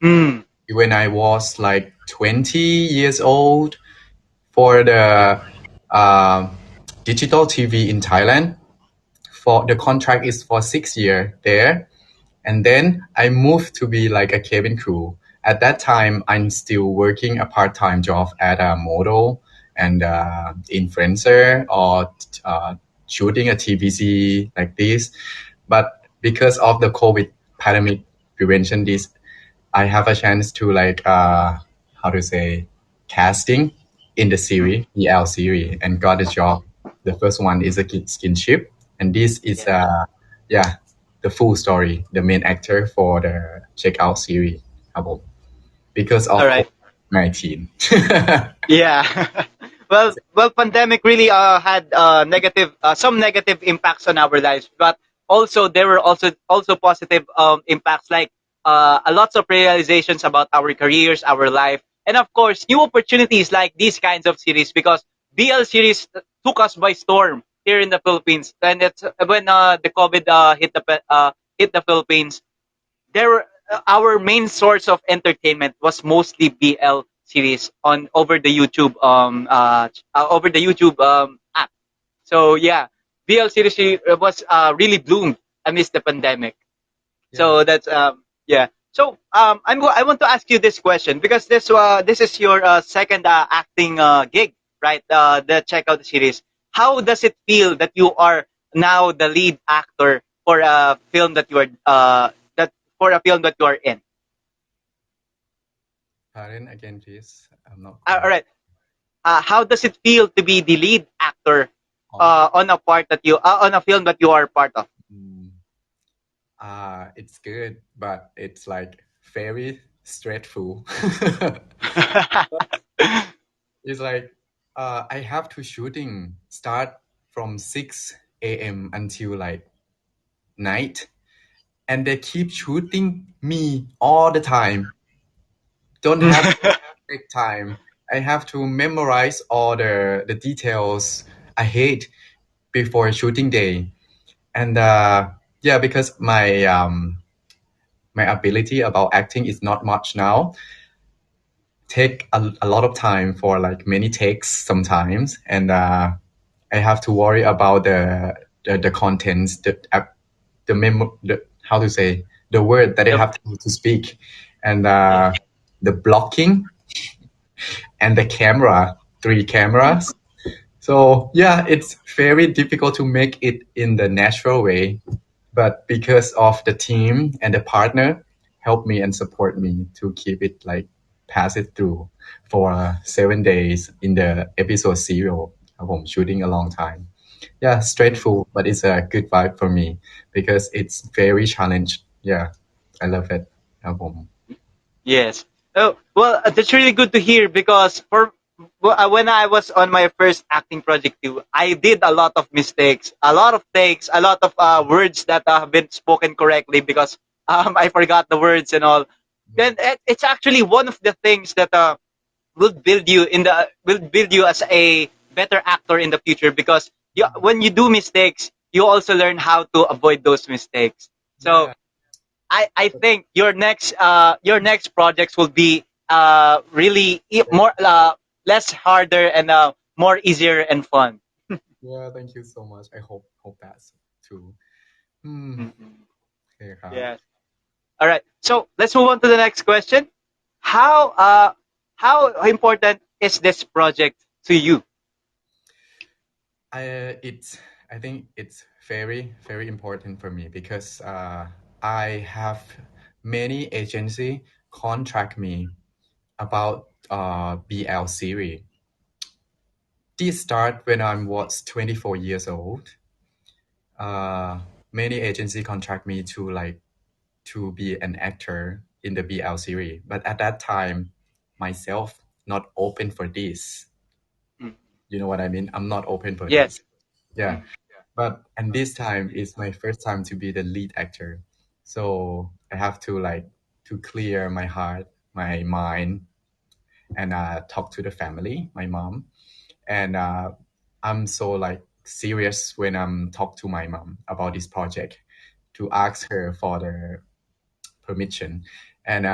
Mm. when I was like 20 years old for the uh, digital TV in Thailand. For the contract is for 6 years there. And then I moved to be like a cabin crew. At that time, I'm still working a part-time job at a model and influencer or shooting a TVC like this. But because of the COVID pandemic prevention, this I have a chance to like how to say casting in the series EL series and got a job. The first one is a skinship, and this is yeah the full story, the main actor for the Checkout series ครับผม because of All right. COVID-19. Yeah. Well, pandemic really had negative some negative impacts on our lives, but also there were also positive impacts like a lots of realizations about our careers, our life, and of course new opportunities like these kinds of series because BL series took us by storm here in the Philippines, and it's when the COVID hit the Philippines there our main source of entertainment was mostly BL series on over the YouTube app. So yeah, BL series was really bloomed amidst the pandemic. So that's yeah. So I want to ask you this question because this is your second acting gig, right? The Checkout series. How does it feel that you are now the lead actor for a film that you are that for a film that you are in? Pardon again, please. I'm not All quite. right. How does it feel to be the lead actor on a part that you on a film that you are part of? Mm, it's good, but it's like very stressful. It's like I have to shooting start from 6 a.m. until like night, and they keep shooting me all the time. Don't have take time. I have to memorize all the details ahead before shooting day, and yeah, because my ability about acting is not much now. Take a lot of time for like many takes sometimes, and I have to worry about the contents, the memo, the how to say the word that I Yep. have to speak, and the blocking and the camera, 3 cameras. So yeah, it's very difficult to make it in the natural way, but because of the team and the partner help me and support me to keep it like pass it through for 7 days in the episode 0 of home shooting a long time. Yeah, straightforward, but it's a good vibe for me because it's very challenged. Yeah, I love it. ครับผม Yes. Oh, well, that's really good to hear because when I was on my first acting project too, I did a lot of mistakes, a lot of takes, a lot of words that have been spoken correctly because I forgot the words and all. Then it's actually one of the things that will build you as a better actor in the future because when you do mistakes, you also learn how to avoid those mistakes. So Yeah. I think your next projects will be really more less harder and more easier and fun. Yeah, thank you so much. I hope that's too. Hmm. Mhm. Okay,ครับ. Yes. All right. So let's move on to the next question. How how important is this project to you? It's I think it's very important for me because I have many agency contract me about BL series. This start when I was 24 years old. Uh, Many agency contract me to be an actor in the BL series, but at that time, myself not open for this. Mm. You know what I mean? I'm not open for Yes. this. Yeah. Mm. But and this time is my first time to be the lead actor. So I have to to clear my heart, my mind, and talk to the family, my mom. And I'm so serious when I'm talk to my mom about this project to ask her for the permission. And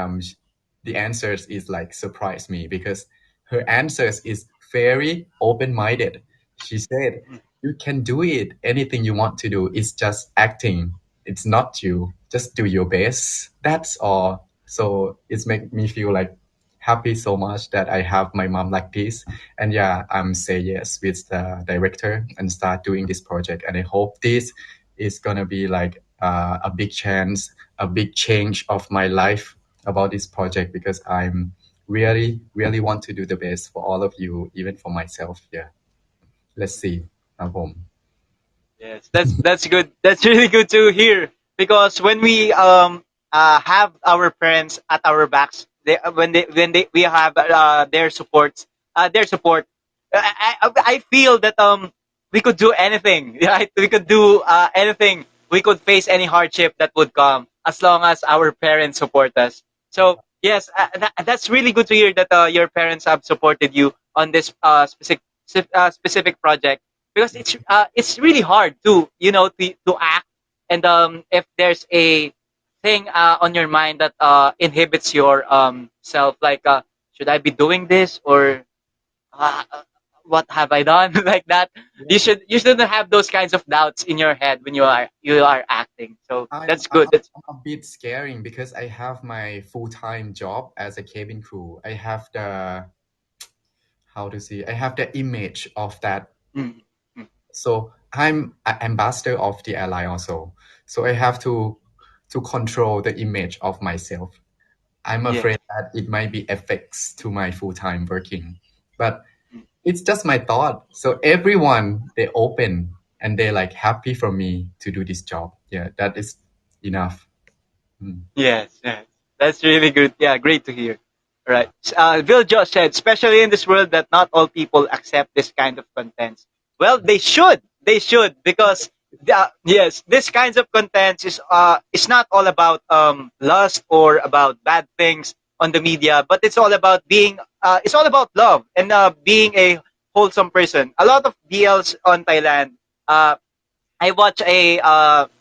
the answers is surprise me because her answers is very open-minded. She said, Mm. "You can do it. Anything you want to do. It's just acting. It's not you. Just do your best. That's all." So it's make me feel happy so much that I have my mom like this. And yeah, I'm say yes with the director and start doing this project. And I hope this is gonna be a big chance, a big change of my life about this project because I'm really want to do the best for all of you, even for myself. Yeah, let's see. ครับผม Yes, that's good. That's really good to hear because when we have our parents at our backs, when they we have their support. I feel that we could do anything, right? We could do anything. We could face any hardship that would come as long as our parents support us. So yes, that's really good to hear that your parents have supported you on this specific project because it's really hard to to act and if there's a thing on your mind that inhibits your self like should I be doing this or uh, uh, what have I done like that you shouldn't have those kinds of doubts in your head when you are acting so I'm, that's good I'm that's I'm a bit scaring because I have my full-time job as a cabin crew. I have the how to say I have the image of that. mm, mm, So I'm an ambassador of the airline also. So I have to control the image of myself. I'm yes afraid that it might be effects to my full-time working. But mm, it's just my thought. So everyone they open and they happy for me to do this job. Yeah, that is enough. Mm. yes that's really good yeah great to hear. Right. Bill just said, especially in this world that not all people accept this kind of contents. Well, they should. They should because yes, this kinds of contents is not all about lust or about bad things on the media, but it's all about being it's all about love and being a wholesome person. A lot of BLs on Thailand. I watch a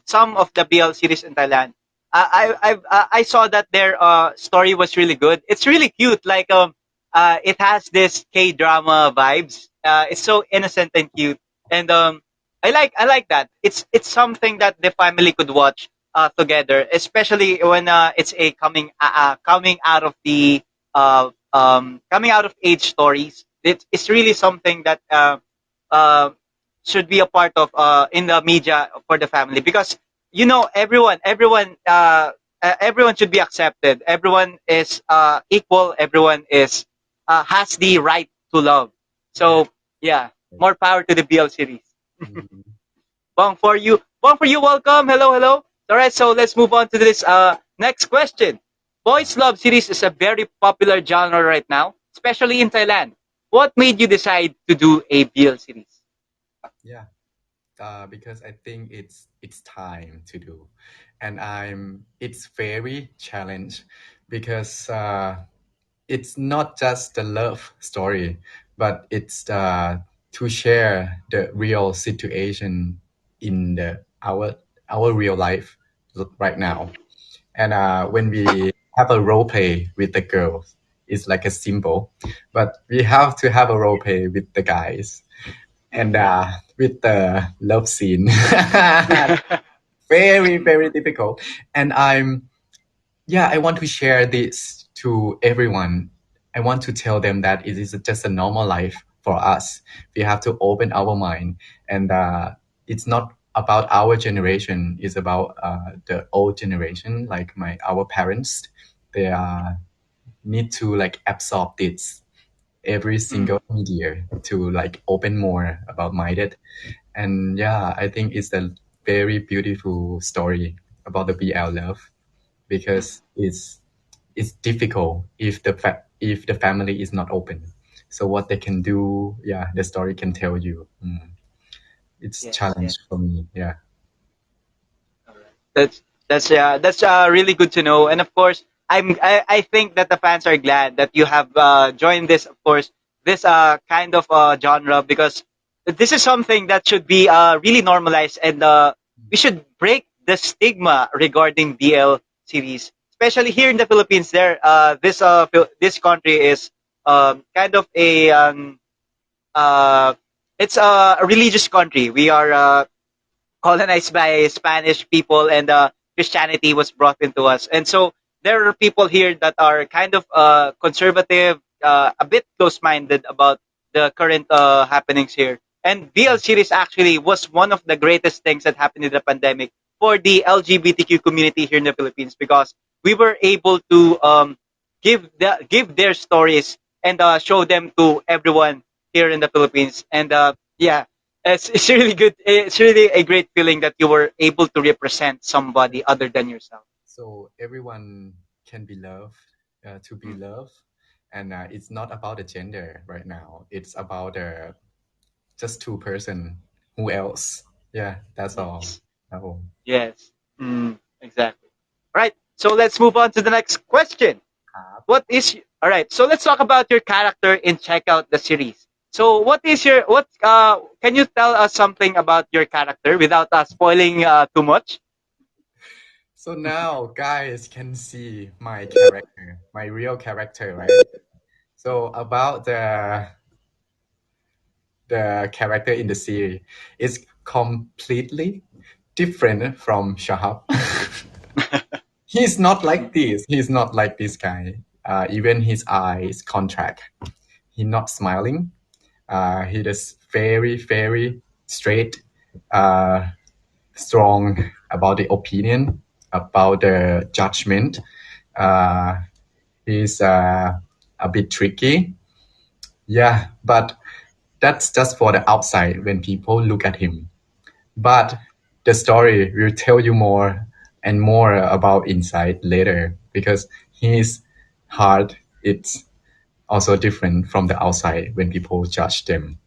some of the BL series in Thailand. I saw that their story was really good. It's really cute. Like it has this K drama vibes. It's so innocent and cute, and I like that. It's something that the family could watch together, especially when it's a coming out of age stories. It's really something that uh, should be a part of in the media for the family because everyone should be accepted, everyone is equal, everyone is has the right to love, Yeah. so yeah, more power to the BL series. Mhm. Bong for you, welcome, hello. All right, so let's move on to this next question. Boys love series is a very popular genre right now, especially in Thailand. What made you decide to do a BL series? Yeah. Because I think it's time to do, and it's very challenge because it's not just the love story, but it's to share the real situation in the our real life right now. And when we have a role play with the girls, it's like a symbol, but we have to have a role play with the guys and with the love scene. Very, very difficult. And I want to share this to everyone. I want to tell them that it is just a normal life for us. We have to open our mind, and it's not about our generation. It's about the old generation, like our parents. They need to like absorb this every Mm, single media to like open more about minded. And yeah, I think it's a very beautiful story about the BL love mm. because it's difficult if if the family is not open. So what they can do, yeah, the story can tell you. It's Yes, yes. challenge for me. Yeah. Alright. That's really good to know. And of course, I think that the fans are glad that you have joined this. Of course, this kind of genre, because this is something that should be really normalized, and we should break the stigma regarding BL series, especially here in the Philippines. This country is kind of uh, it's a religious country. We are colonized by Spanish people, and Christianity was brought into us. And so there are people here that are kind of conservative, a bit close-minded about the current happenings here. And BL series actually was one of the greatest things that happened in the pandemic for the LGBTQ community here in the Philippines, because we were able to give their stories and show them to everyone here in the Philippines. And yeah, it's really good. It's really a great feeling that you were able to represent somebody other than yourself. So everyone can be loved, to be Mm. loved, and it's not about the gender right now. It's about just two person. Who else? Yeah, that's all. Yes. Oh. Yes. Exactly. All right. So let's move on to the next question. All right? So let's talk about your character in Check Out the series. So what? Can you tell us something about your character without spoiling too much? So now guys can see my character, my real character, right? So about the character in the series is completely different from Shahab. He's not like this. He's not like this guy. Even his eyes contract. He's not smiling. He is very, very straight, uh, strong about the opinion, about the judgment. Uh, he's a bit tricky. Yeah, but that's just for the outside when people look at him. But the story will tell you more and more about inside later because his heart it's also different from the outside when people judge them.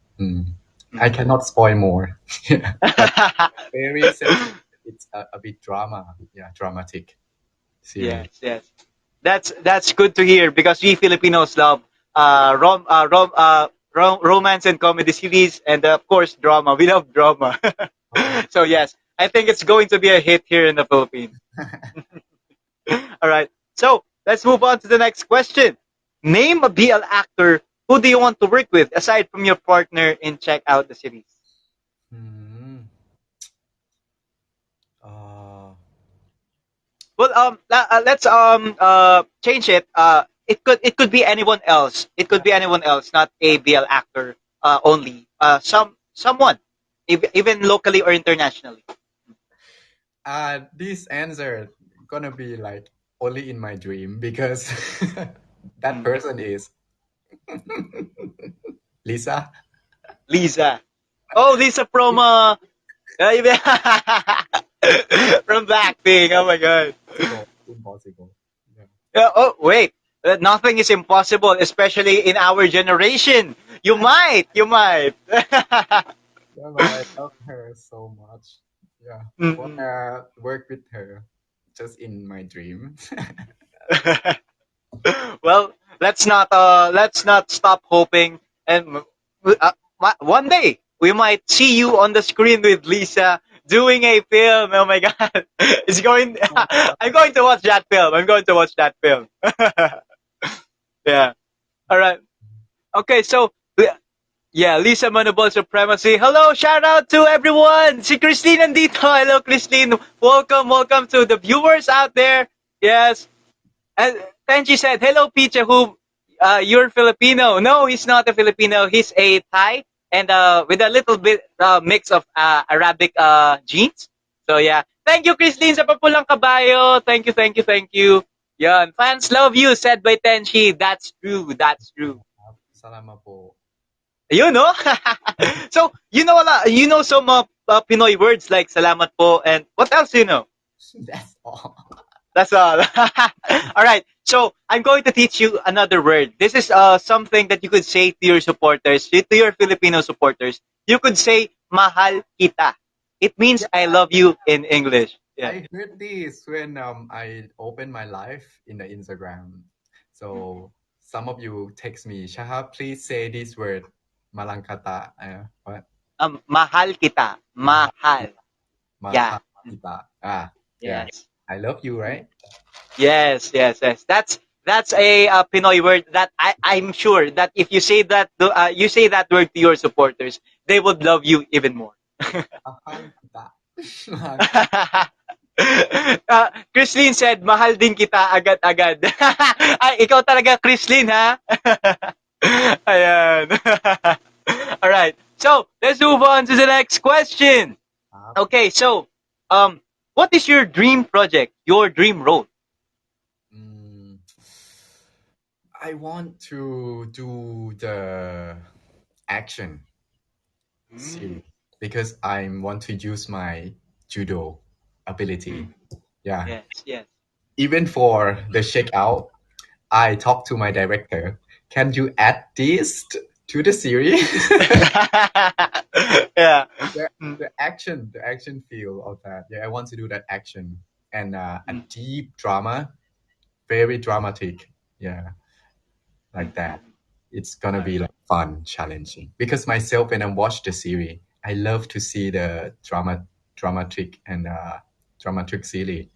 I cannot spoil more, but very sensitive. It's a bit drama, yeah, dramatic series. Yes, yes. That's good to hear, because we Filipinos love romance and comedy series, and of course drama. We love drama. Oh, So yes, I think it's going to be a hit here in the Philippines. All right. So let's move on to the next question. Name a BL actor who do you want to work with aside from your partner in Check Out the Series. hmm. Uh, Well, let's change it. It could be anyone else. It could be anyone else, not a BL actor only. Someone, even locally or internationally. this answer gonna be like only in my dream because that Mm. person is Lisa. Lisa. Oh, Lisa from from Blackpink. Oh my god. Impossible, impossible. Yeah. Oh wait, nothing is impossible, especially in our generation. You might. You might. Yeah, but I love her so much. Yeah, Mm-mm. wanna work with her just in my dream. Well, let's not stop hoping, and one day we might see you on the screen with Lisa doing a film. Oh my God, it's going. I'm going to watch that film. I'm going to watch that film. Yeah. All right. Okay. So yeah, Lisa Manobol Supremacy. Hello, shout out to everyone. Si Christine nandito. Hello, Christine. Welcome, welcome to the viewers out there. Yes. And then she said, hello, Picha, who, you're Filipino. No, he's not a Filipino. He's a Thai and with a little bit mix of Arabic genes. So yeah. Thank you, Christine, sa papulang kabayo. Thank you, thank you, thank you. Yan. Fans love you, said by Tenchi. That's true. That's true. Salamat po. You know? So, you know a lot, you know some Pinoy words like salamat po and what else do you know? That's all. That's all. All right. So I'm going to teach you another word. This is something that you could say to your supporters, to your Filipino supporters. You could say mahal kita. It means I love you in English. Yeah. I heard this when I opened my live in the Instagram. So some of you text me, Shahab, please say this word, malangkata. What? Mahal kita. Mahal. Yeah. Mahal kita. Yeah. Yes. I love you, right? Yes. Yes. Yes. That's a Pinoy word that I'm sure that if you say that you say that word to your supporters, they would love you even more. Mahal kita. Chrislyn said, mahal din kita agad-agad. Ay, ikaw talaga, Chrislyn, ha? Ayan. Alright. So, let's move on to the next question. Okay, so, what is your dream project, your dream role? I want to do the action series because I want to use my judo ability. Yeah. Yes, yes. Even for the checkout, I talked to my director. Can you add this to the series? Yeah. The action feel of that. Yeah, I want to do that action and a deep drama, very dramatic. Yeah, like that. It's gonna be like fun, challenging. Because myself, when I watch the series, I love to see the dramatic and dramatic series.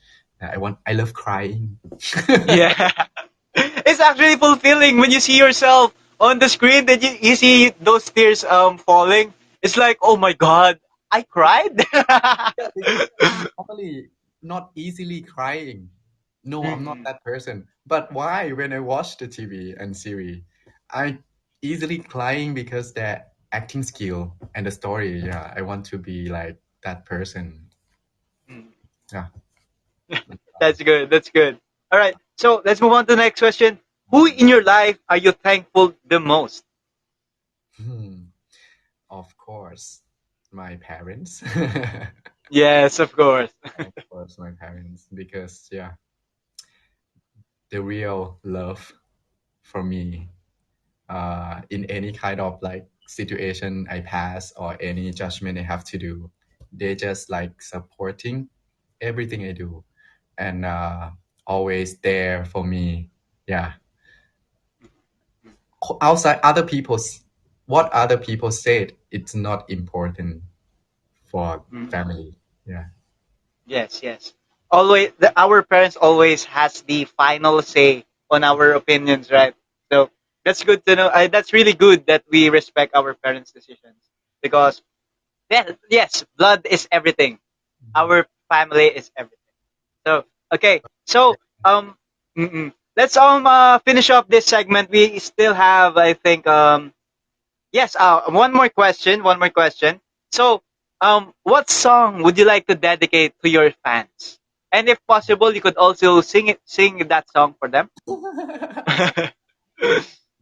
I love crying. Yeah. It's actually fulfilling when you see yourself on the screen that you see those tears falling. It's like, oh my god, I cried. Yeah, because I'm normally not easily crying. No, I'm not that person. But why? When I watch the TV and series, I easily crying because the acting skill and the story. Yeah, I want to be like that person. Yeah. That's good. That's good. All right. So let's move on to the next question. Who in your life are you thankful the most? Of course, my parents. Yes, of course. Of course, my parents, because yeah, the real love for me in any kind of like situation I pass or any judgment I have to do. They just like supporting everything I do and always there for me. Yeah. Outside what other people said, it's not important for family. Yeah. Yes, yes. Always, our parents always has the final say on our opinions, right? So that's good to know. That's really good that we respect our parents' decisions because, yeah, yes, blood is everything. Our family is everything. So okay, so let's finish off this segment. We still have, I think, yes, one more question. One more question. So, what song would you like to dedicate to your fans? And if possible, you could also sing that song for them.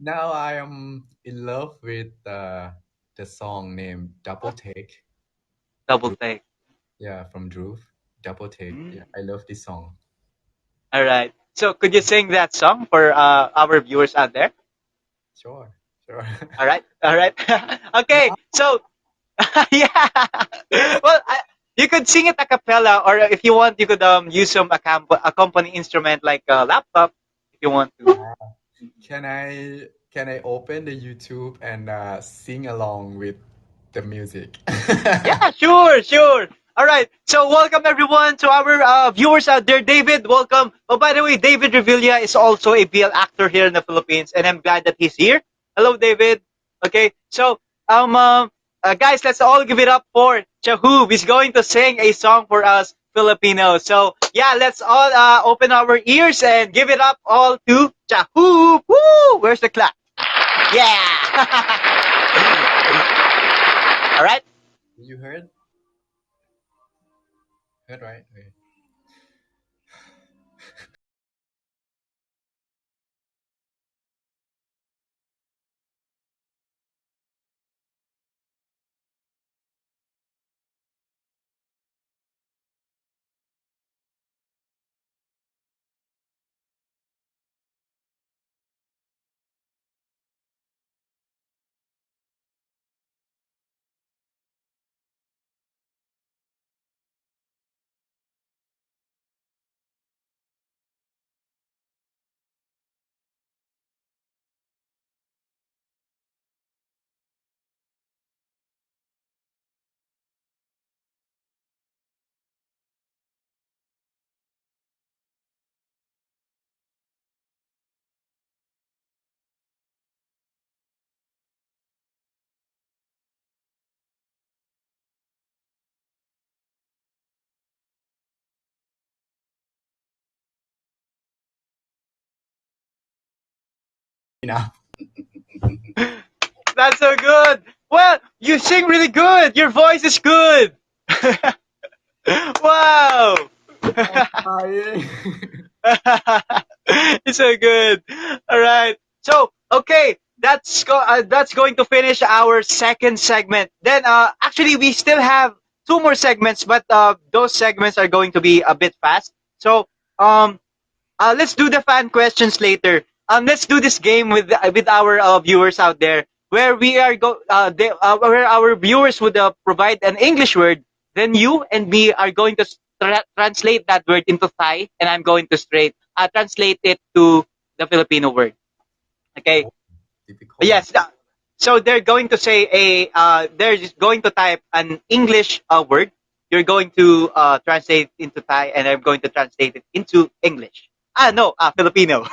Now I am in love with the song named Double Take. Double take. Yeah, from Dhruv. Double Take. Yeah, I love this song. All right. So, could you sing that song for our viewers out there? Sure, sure. All right. All right. Okay. So, yeah. Well, you could sing it a cappella, or if you want, you could use some accompany instrument like a laptop, if you want to. Can I can I open the YouTube and sing along with the music? Yeah, sure, sure. All right. So welcome everyone to our viewers out there. David, welcome. Oh, by the way, David Revilla is also a BL actor here in the Philippines, and I'm glad that he's here. Hello, David. Okay. So, guys, let's all give it up for Chahoob. He's going to sing a song for us Filipinos. So, yeah, let's all open our ears and give it up all to Chahoob. Woo! Where's the clap? Yeah. All right. You heard? Heard, right? Okay. Enough. That's so good. Well, you sing really good. Your voice is good. Wow. Crying. It's so good. All right. So, okay, that's going to finish our second segment. Then, actually, we still have two more segments, but those segments are going to be a bit fast. So, um, let's do the fan questions later. Let's do this game with our viewers out there, where where our viewers would provide an English word, then you and me are going to translate that word into Thai, and I'm going to translate it to the Filipino word. Okay. Oh, difficult. Yes. So they're going to say they're just going to type an English word. You're going to translate it into Thai, and I'm going to translate it into English. No, Filipino.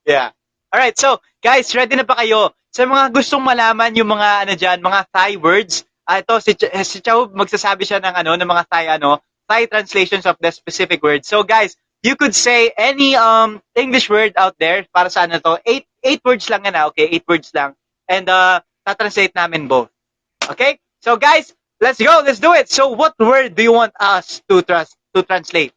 Yeah. All right. So, guys, ready na ba kayo? Sa mga gustong malaman yung mga ano diyan, mga Thai words, ito si Chao magsasabi siya ng ano ng mga Thai translations of the specific word. So, guys, you could say any English word out there para sa ano to. Eight words lang yan, okay? 8 words lang. And ta-translate namin both. Okay? So, guys, let's go. Let's do it. So, what word do you want us to translate?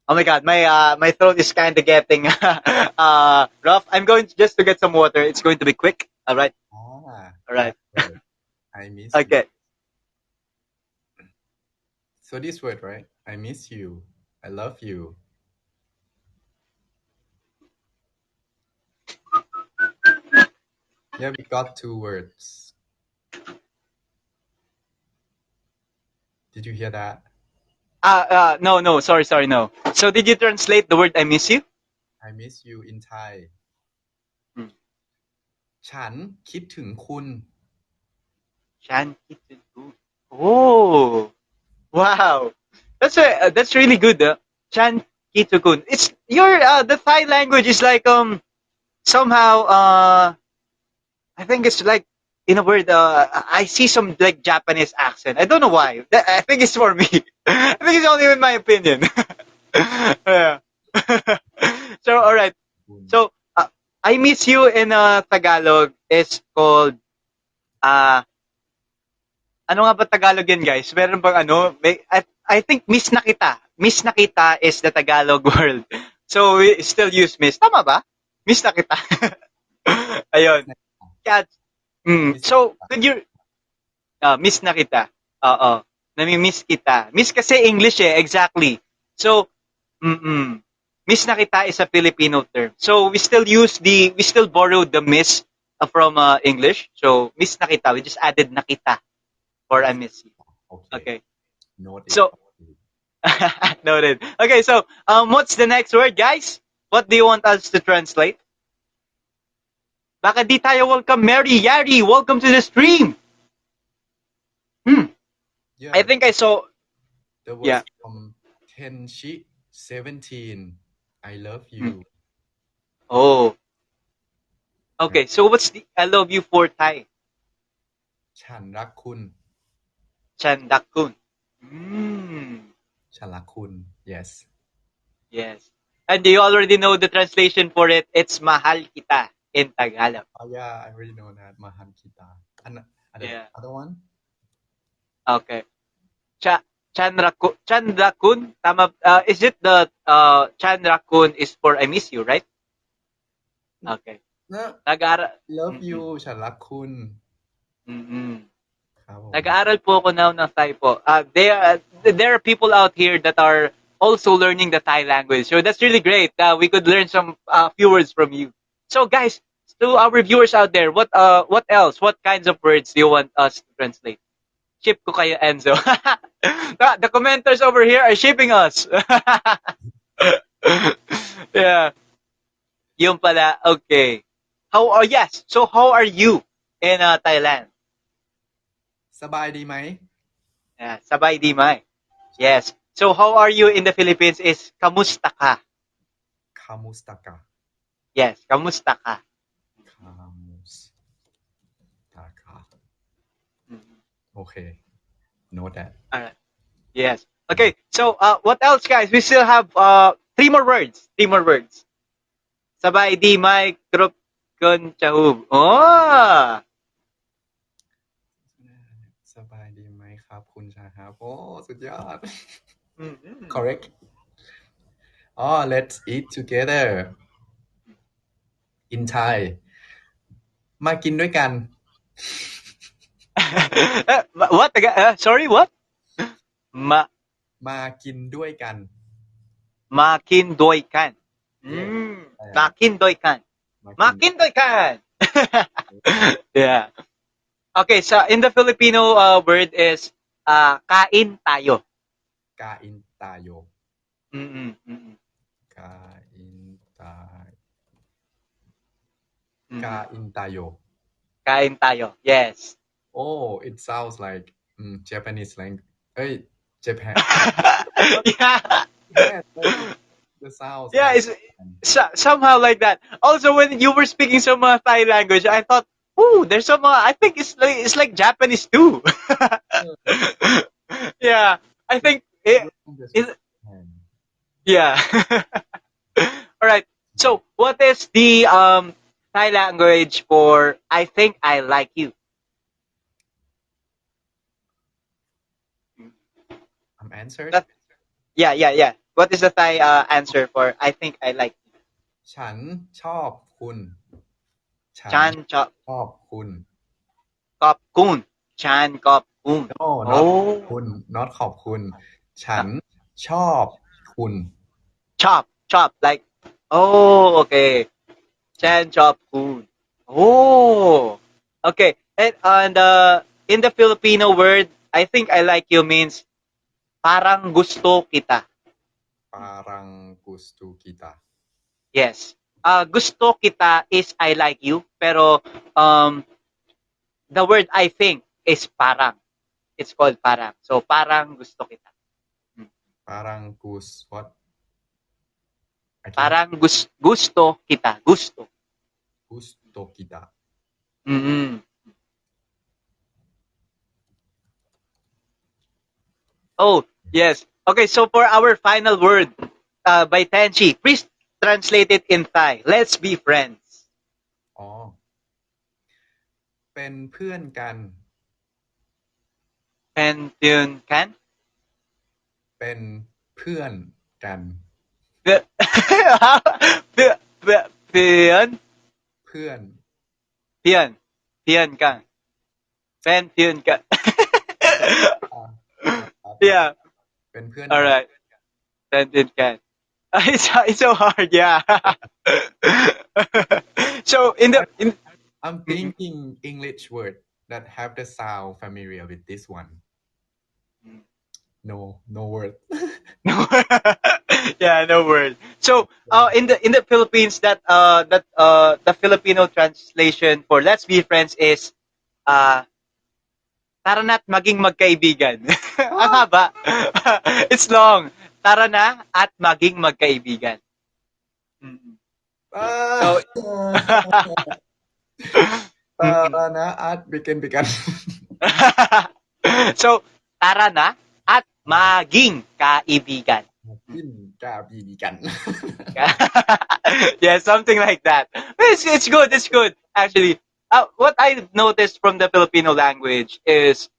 Oh my God, my throat is kind of getting rough. I'm going just to get some water. It's going to be quick. All right. Ah, All right. that word. I miss you. Okay. So this word, right? I miss you. I love you. Yeah, we got 2 words. Did you hear that? No. Sorry, no. So did you translate the word "I miss you"? I miss you in Thai. อืม ฉันคิดถึงคุณ Chan Kitugu. Oh, wow. That's really good. Chan Kitugun. It's your the Thai language is like somehow I think it's like in a word I see some like Japanese accent. I don't know why. I think it's for me. I think it's only in my opinion. Yeah. So all right. คุณ So I miss you in Tagalog is called uh ano nga ba Tagalog yan, guys? Meron bang ano? I think miss na kita. Miss na kita is the Tagalog word. So we still use miss. Tama ba? Miss na kita. Ayun. Kaya, Miss so, could you, miss na kita. Oo. Nami-miss kita. Miss kasi English eh, exactly. So, miss na kita is a Filipino term. So, we still borrowed the miss from English. So, miss na kita. We just added na kita for I miss you. Okay. Okay. Noted. So, noted. Okay, so, what's the next word, guys? What do you want us to translate? Baka di tayo welcome Mary Yari. Welcome to the stream. Yeah, I think I saw. there was Yeah. from Tenshi 17. I love you. Oh. Okay. So what's the I love you for Thai? ฉันรักคุณ Chandakun. ฉันรักคุณ yes Yes. And do you already know the translation for it? It's mahal kita in Tagalog. oh yeah I already know that Mahan Kita and the Yeah. other one Okay. Chandrakun. Tama. Is it the Chandrakun is for I miss you, right? Okay. no Nag-aaral. love you ฉันรักคุณ Mm-mm. ครับผม Nag-aaral po ako now ng Thai po. There are people out here that are also learning the Thai language. So that's really great. We could learn some few words from you. So guys, to our viewers out there, what else? What kinds of words do you want us to translate? Ship ko kayo, Enzo. The commenters over here are shipping us. Yeah. Yung pala. Okay. Yes. So how are you in Thailand? สบายดีไหม Yeah, sabay di mai. Yes. So how are you in the Philippines is kamusta ka? คามุสตากะ Yes, kamusta ka? คามุสตากะ Mhm. โอเค note that All right. Yes. Okay. So what else, guys? We still have three more words. Three more words. Sabay di mai krup kun chahub. Oh. สบายดีไหมครับคุณชาครับโอ้สุดยอด Mhm. correct oh let's eat together in Thai มากินด้วยกัน What? Sorry, what? มา มากินด้วยกัน makin doy kan. Yeah. Makin doy kan. มากิน Makin doy kan. Yeah. Okay, so in the Filipino word is kain tayo. กาอินตาโย Mm-mm, mm-mm, กาอินตา mm-mm. กาอินตาโย Kain tayo. Yes. oh it sounds like Japanese language เอ้ย Japan Yeah. yeah the sounds Yeah, like it's somehow like that. Also, when you were speaking some Thai language, I thought, oh, there's some. I think it's like Japanese too. Yeah, I think yeah. All right. So, what is the Thai language for I think I like you? I'm answered That- Yeah. What is the Thai answer for I think I like you? ฉันชอบคุณ ฉัน Chan chop ชอบคุณ kop kun. Chan kop kun. no not ขอบ Oh, คุณ not ขอบคุณ ฉันชอบ คุณ chop like. Oh, okay. Chan chop kun. Oh, okay. And in the Filipino word, I think I like you means parang gusto kita. parang gusto kita Yes. Gusto kita is I like you, pero the word I think is parang. It's called parang. So parang gusto kita. parang gus what again Parang gusto kita. Gusto. gusto kita Mm-hmm. Oh, yes. Okay, so for our final word by Tenchi, please translate it in Thai. Let's be friends. อ๋อเป็นเพื่อนกัน And yun kan? เป็นเพื่อนกัน Pian? เพื่อน Pian kan. Pen pian kan. Yeah. เป็นเพื่อน All กัน right. Pen pian kan. It's so hard, yeah. So I'm thinking English word that have the sound familiar with this one no word No. Yeah, no word. So, in the Philippines, the Filipino translation for "Let's be friends" is uh, "Tara na't maging magkaibigan." Ang haba. It's long. Tara na at maging magkaibigan. Mm. Ah, So, tara na at bikin-bikan. so, tara na at maging kaibigan. Makin kabibikan. Yeah, something like that. It's good. It's good actually. What I noticed from the Filipino language is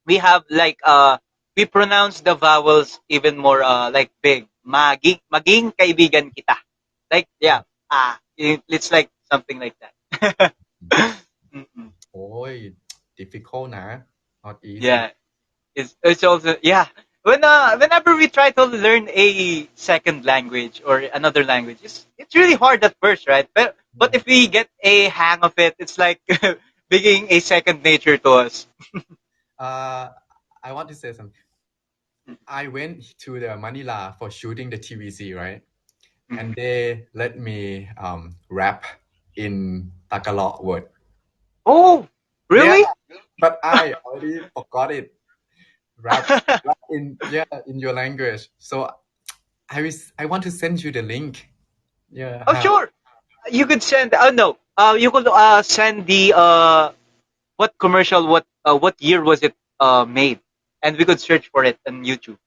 we have like we pronounce the vowels even more like big. Maging kaibigan kita. Like yeah, it's like something like that. Mm-mm. Oy, difficult na. Not easy. Yeah, it's also yeah. Whenever we try to learn a second language or another language, it's really hard at first, right? But if we get a hang of it, it's like being a second nature to us. Uh, I want to say something. I went to the Manila for shooting the TVC, right? And Mhm. they let me rap in Tagalog word. Oh, Yeah, really? but I already forgot it. Rap in in your language. So I want to send you the link. Yeah, Oh, sure. You could send. Oh no. You could send the what commercial, what year was it made, and we could search for it on YouTube,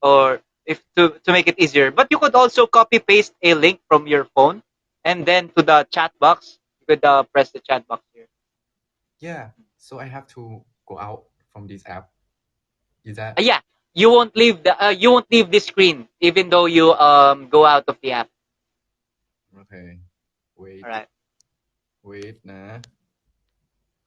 or if to make it easier. But you could also copy paste a link from your phone, and then to the chat box. You could press the chat box here. yeah. So I have to go out from this app. Is that Yeah, you won't leave the screen even though you go out of the app. okay? All Wait, right. wait, nah.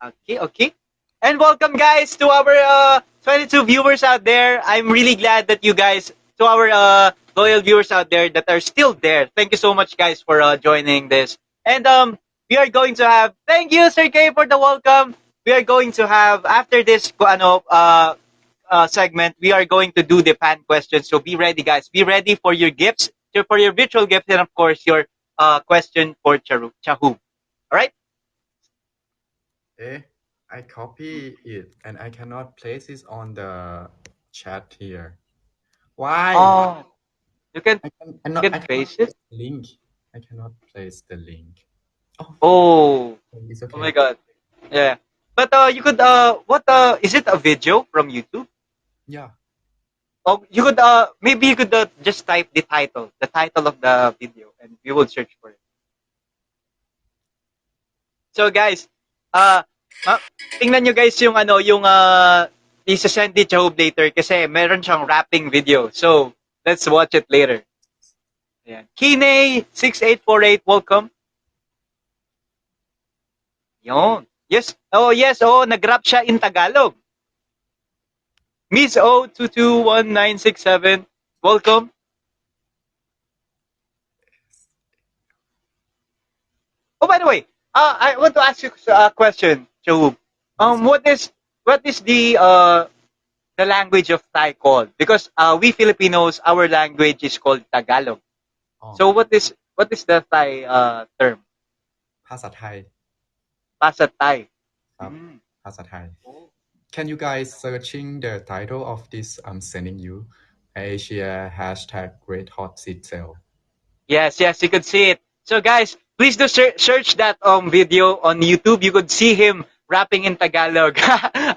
Okay, okay. And welcome guys to our 22 viewers out there. I'm really glad that you guys, to our loyal viewers out there that are still there. Thank you so much guys for joining this. And we are going to have, thank you Sergey for the welcome. We are going to have, after this segment, we are going to do the fan questions. So be ready guys. Be ready for your gifts, for your virtual gifts, and of course your question for Chahu. All right? Eh, I copy it and I cannot place it on the chat here. Why? Oh, you can I cannot paste it. place the link. I cannot place the link. Oh, Oh, it's oh my okay. God. Yeah. But you could what is it a video from YouTube? Yeah. Oh, you could maybe you could just type the title of the video, and we will search for it. So guys, uh, ma- tingnan nyo guys yung yung isa-send ni Job later kasi meron siyang rapping video. So let's watch it later. Ayan. Kine 6848, welcome. Yon. Yes. Oh, yes. Oh, nag-rap siya in Tagalog. Miss O221967, welcome. Oh, by the way, I want to ask you a question, Chahub. Yes. What is the language of Thai called? Because we Filipinos, our language is called Tagalog. Oh, So what is the Thai term? ภาษาไทย Pasa Thai. ครับ Mm. ภาษาไทย Can you guys searching the title of this I'm sending you? Asia hashtag Great Hot Seat Sale. Yes, yes, you could see it. So guys, please do search that video on YouTube. You could see him rapping in Tagalog.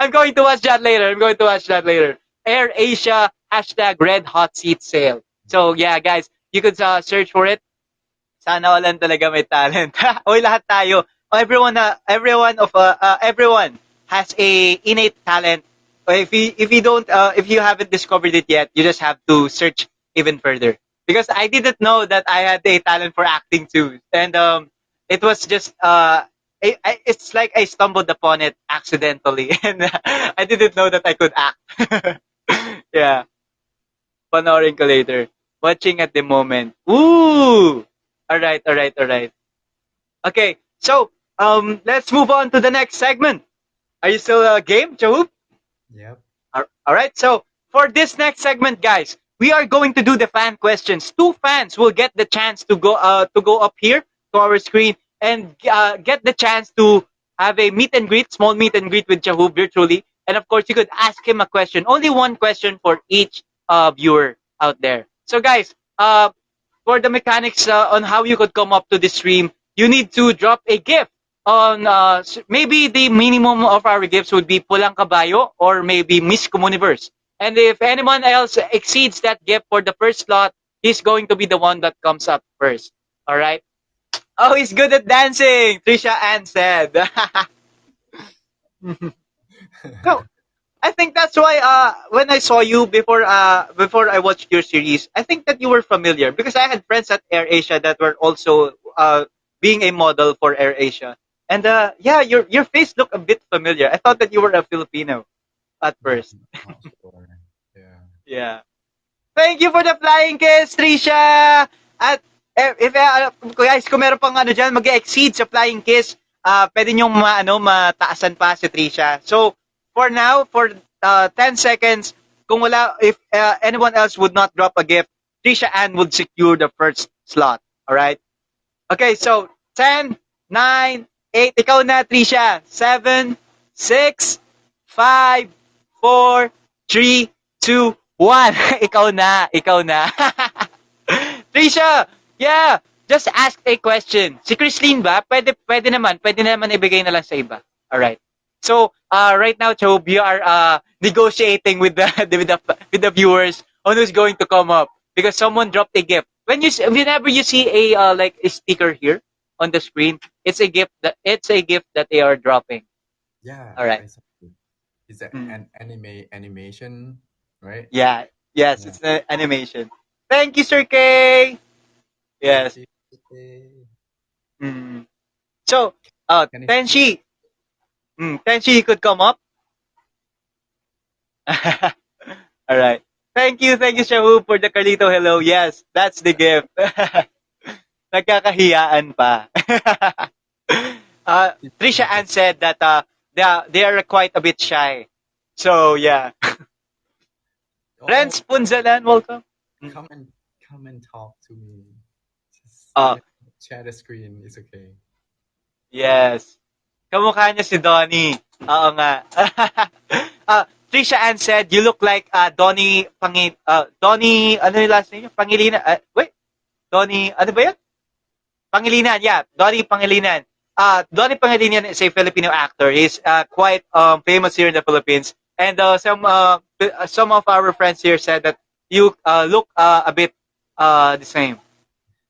I'm going to watch that later. I'm going to watch that later. Air Asia hashtag Red Hot Seat Sale. So yeah, guys, you could search for it. Sana walan talaga may talent. Oy, lahat tayo. Everyone has a innate talent. If you don't if you haven't discovered it yet, you just have to search even further. Because I didn't know that I had a talent for acting too, and it was just it's like I stumbled upon it accidentally, and I didn't know that I could act. Yeah, panoorin ko later. Watching at the moment. Ooh! Alright, alright, alright. Okay, so let's move on to the next segment. Are you still game, Chahoop? Yep. Alright, so for this next segment, guys, we are going to do the fan questions. Two fans will get the chance to go up here to our screen and get the chance to have a meet and greet, small meet and greet with Chahu virtually. And of course, you could ask him a question. Only one question for each viewer out there. So, guys, for the mechanics on how you could come up to the stream, you need to drop a gift on maybe the minimum of our gifts would be Pulang Kabayo or maybe Miss Communiverse. And if anyone else exceeds that gift for the first slot, he's going to be the one that comes up first. All right. Oh, he's good at dancing. Trisha Ann said. So I think that's why when I saw you before I watched your series, I think that you were familiar because I had friends at AirAsia that were also being a model for AirAsia. And yeah, your face looked a bit familiar. I thought that you were a Filipino at first. Not sure. Yeah. Yeah. Thank you for the flying kiss, Trisha! At if guys, kung meron pang ano diyan mag-exceed sa flying kiss, pwede niyo mataasan pa si Trisha. So, for now, for 10 seconds, kung wala if anyone else would not drop a gift, Trisha Ann would secure the first slot. All right? Okay, so 10, 9, 8, ikaw na Trisha. 7, 6, 5, 4, 3, 2, 1. Ikaw na, ikaw na. Trisha, yeah, just ask a question. Si Christine ba? Pwede naman ibigay na lang sa iba. All right. So, right now, Chob, you are negotiating with the, with the viewers on who's going to come up because someone dropped a gift. Whenever you see a like a sticker here on the screen, it's a gift that they are dropping. Yeah, All right. I saw it. It's Mm. an animation, right? Yeah. Yes, Yeah. it's an animation. Thank you, Sir K. Thank Yes. you. Okay. Mm. So, Can I see it? Tenshi, Tenshi, you could come up. All right. Thank you, Shahu, for the Carlito hello. Yes, that's the gift. Nagkakahiyaan pa. Trisha Ann said that they are quite a bit shy. So, yeah. Oh, Renz Punzalan, welcome. Mm. come and come and talk to me. Just Uh, share the screen. It's okay. yes. Kamukha niya si Donnie. Oo nga. Trisha Ann said, you look like Donnie, ano yung last name niya? Pangilinan. Wait, Donnie, ano ba yan? Pangilinan, yeah. Donnie Pangilinan. Donnie Pangilinan is a Filipino actor. He's quite famous here in the Philippines. And some of our friends here said that you look a bit the same.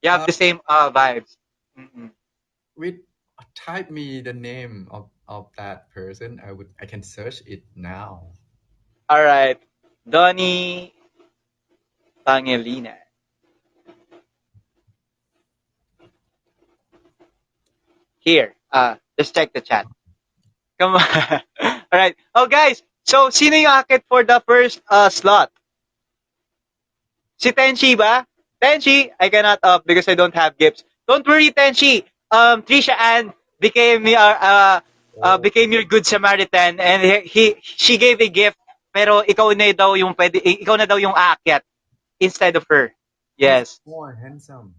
You have Uh, the same vibes. Mm-mm. with type me the name of that person. I can search it now. All right. Donnie Pangilinan. Here. Just check the chat. Come on. All right. Oh, guys. So, sino yung akit for the first slot? Si Tenchi ba? Tenchi, I cannot up because I don't have gifts. Don't worry, Tenchi. Trisha Ann Oh, became your good Samaritan and she gave a gift pero ikaw na daw yung aakyat instead of her. he's Yes. more handsome.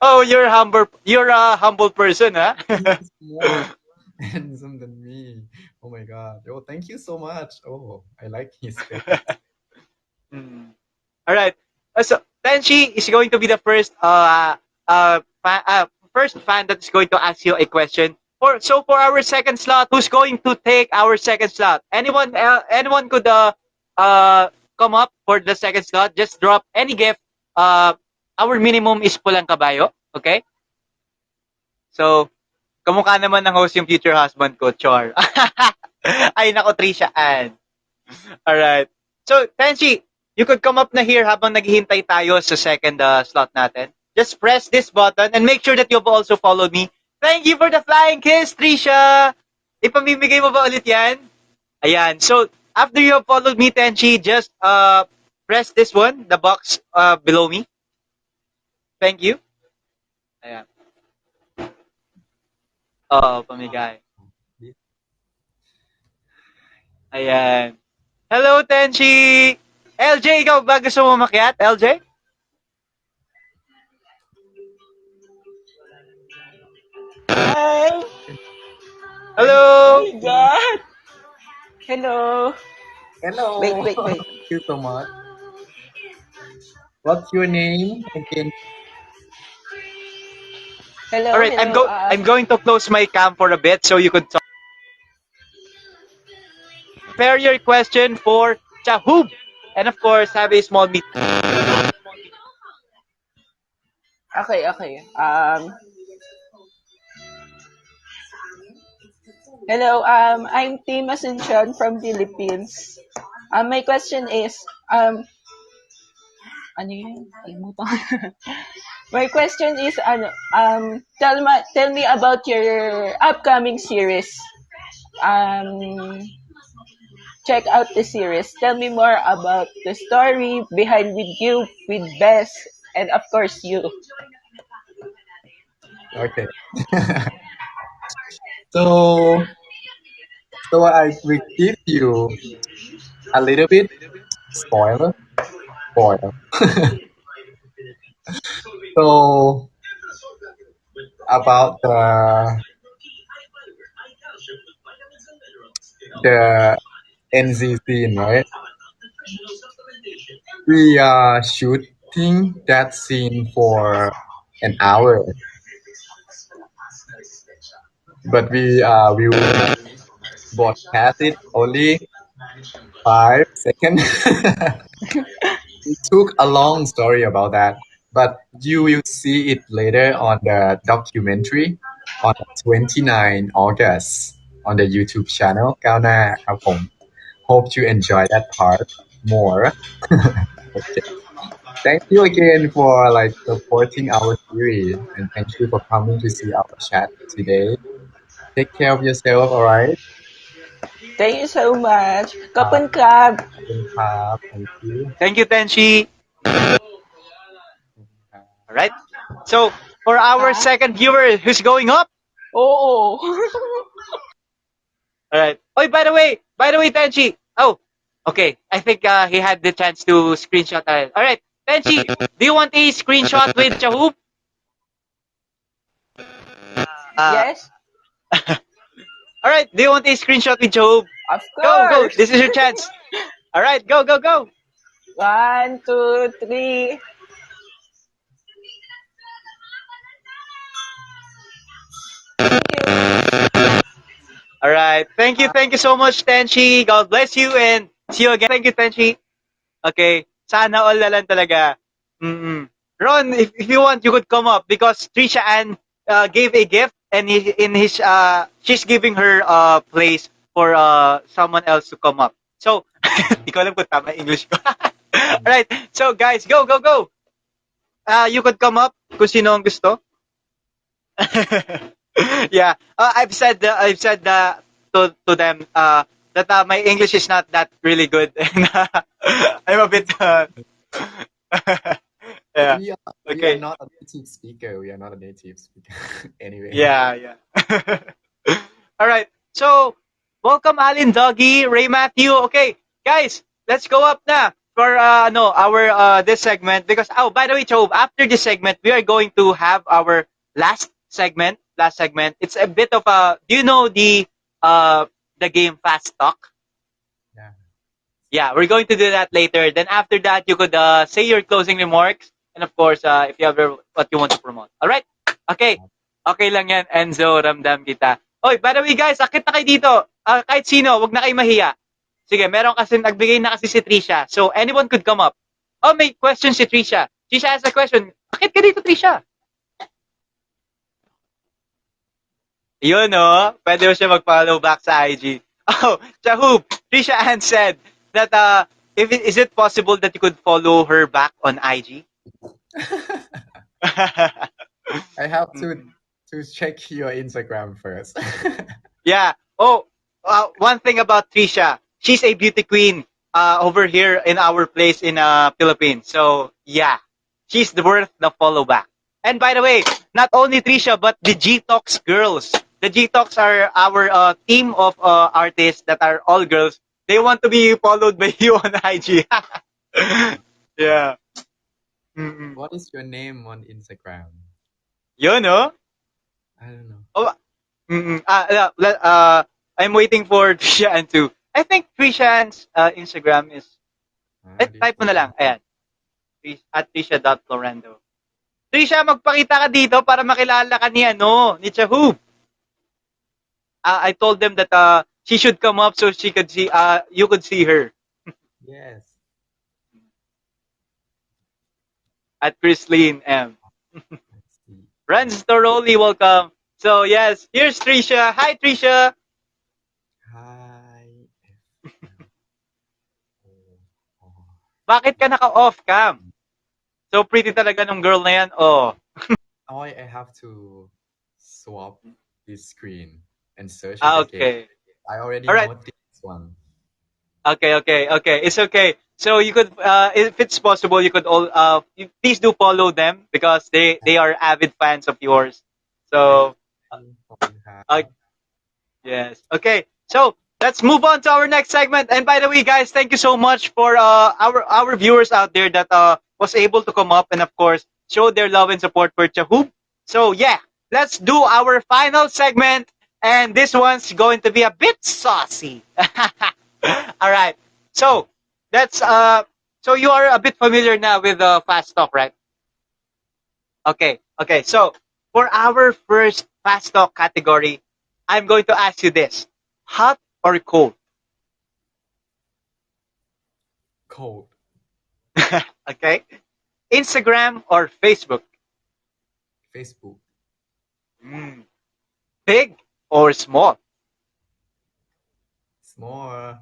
Oh, you're a humble person, huh? He's more handsome than me. Oh my god. Oh, thank you so much. Oh, I like his face. Mm. All right. So Tenchi is going to be the first fan that is going to ask you a question. For our second slot, who's going to take our second slot? Anyone could come up for the second slot. Just drop any gift. Our minimum is pulang kabayo. Okay. So kamukha naman ng host yung future husband ko, Char. Ay nako, Trisha Ann. Alright. So, Tenchi, you could come up na here habang naghihintay tayo sa second slot natin. Just press this button and make sure that you've also followed me. Thank you for the flying kiss, Trisha! Ipamimigay mo ba ulit yan? Ayan. So, after you have followed me, Tenchi, just press this one, the box below me. Thank you. Ayan. Oo, pamigay. Ayan. Hello, Tenchi! LJ, ikaw ba gusto mo makiat? LJ? Hi! Thank Hello? My God! Hello! Wait, Hello. wait, wait. Thank you so much. What's your name again? All Hello, right, hello. I'm going to close my cam for a bit so you could talk. Prepare your question for Chahub. And of course, have a small meet. Okay, okay. Hello, I'm Team Asuncion from Philippines. My question is, ano yun? Kalimutan ko. My question is, tell me about your upcoming series. Um, check out the series. Tell me more about the story behind with you, with Bess, and of course you. Okay. So, so I will give you a little bit spoiler. Spoiler. So about the NZ scene, right? We are shooting that scene for an hour, but we will broadcast it only 5 seconds. It took a long story about that, but you will see it later on the documentary on 29 August on the YouTube channel ก้าวหน้าครับผม Hope you enjoy that part more. Okay. Thank you again for like supporting our series and thank you for coming to see our chat today. Take care of yourself, alright? Thank you so much. ขอบคุณ Uh, ครับ thank you. Thank you, Tenshi. All right. So, for our ค่ะ second viewer who's going up. Oo. All right. Oh, by the way, Tenshi. Oh, okay. I think he had the chance to screenshot that. All right. Tenshi, do you want a screenshot with Chahub? Uh, Yes, all right. Do you want a screenshot with Chahub? of Go, go. course. This is your chance. All right. Go, go, go. 1, 2, 3. Thank you. All right. Thank you. Thank you so much, Tenshi. God bless you and see you again. Thank you, Tenshi. Okay. Sana all na lang talaga. Mm-mm. Ron, if you want, you could come up because Trisha Ann gave a gift and she's giving her place for someone else to come up. So, di ko alam kung tama English ko. Alright, so guys, go, go, go! You could come up kung sino ang gusto. Yeah, I've said to them that my English is not that really good, and I'm a bit. Yeah. We are Okay. not a native speaker. We are not a native speaker. Anyway. Yeah. Yeah. All right. So, welcome Alin, Doggy, Ray Matthew. Okay, guys, let's go up na for no our this segment because by the way, Chove, after this segment, we are going to have our last segment. Last segment. It's a bit of a. Do you know the game Fast Talk? Yeah. Yeah, we're going to do that later. Then after that, you could say your closing remarks and of course, if you have what you want to promote. All right? Okay. Okay lang yan, Enzo. Ramdam kita. Oy, by the way guys, akit na kayo dito. Kahit sino, wag na kayo mahiya. Sige, meron kasi nagbigay na kasi si Trisha. So, anyone could come up. Oh, may question si Trisha. Trisha has a question. Akit ka dito, Trisha. Yun, oh. Pwede mo siya mag-follow back sa IG. Oh, Chahub, Trisha Ann said that is it possible that you could follow her back on IG? I have to check your Instagram first. Yeah. Oh, one thing about Trisha, she's a beauty queen over here in our place in Philippines. So yeah, she's worth the follow back. And by the way, not only Trisha but the G Talks girls. The G Talks are our team of artists that are all girls. They want to be followed by you on IG. Yeah. Mm-mm. What is your name on Instagram? Yun, no? I don't know. Oh, mm-mm. I'm waiting for Trisha and to. I think Trisha's Instagram is. Do you Type mo na lang. follow? Ayan. At Trisha.Lorendo. Trisha, magpakita ka dito para makilala ka ni ni Chahub. I told them that she should come up so she could see you could see her. Yes. At Chrislene M. Let's see. Rans Toroli, welcome. So yes, here's Trisha. Hi Trisha. Hi. Oh. Bakit ka naka-off cam? So pretty talaga nung girl na yan. Oh. Oh, I have to swap this screen and search it again. Okay. I already All right. noticed this one. Okay. It's okay. So you could, if it's possible, you could please do follow them because they are avid fans of yours. So uh, yes. Okay. So let's move on to our next segment. And by the way, guys, thank you so much for our viewers out there that was able to come up and of course show their love and support for Chahub. So yeah, let's do our final segment, and this one's going to be a bit saucy. All right. So that's so you are a bit familiar now with fast talk, right? Okay. So for our first fast talk category, I'm going to ask you this: hot or cold? Cold. Okay. Instagram or Facebook? Facebook. Mm. Big or small? Small.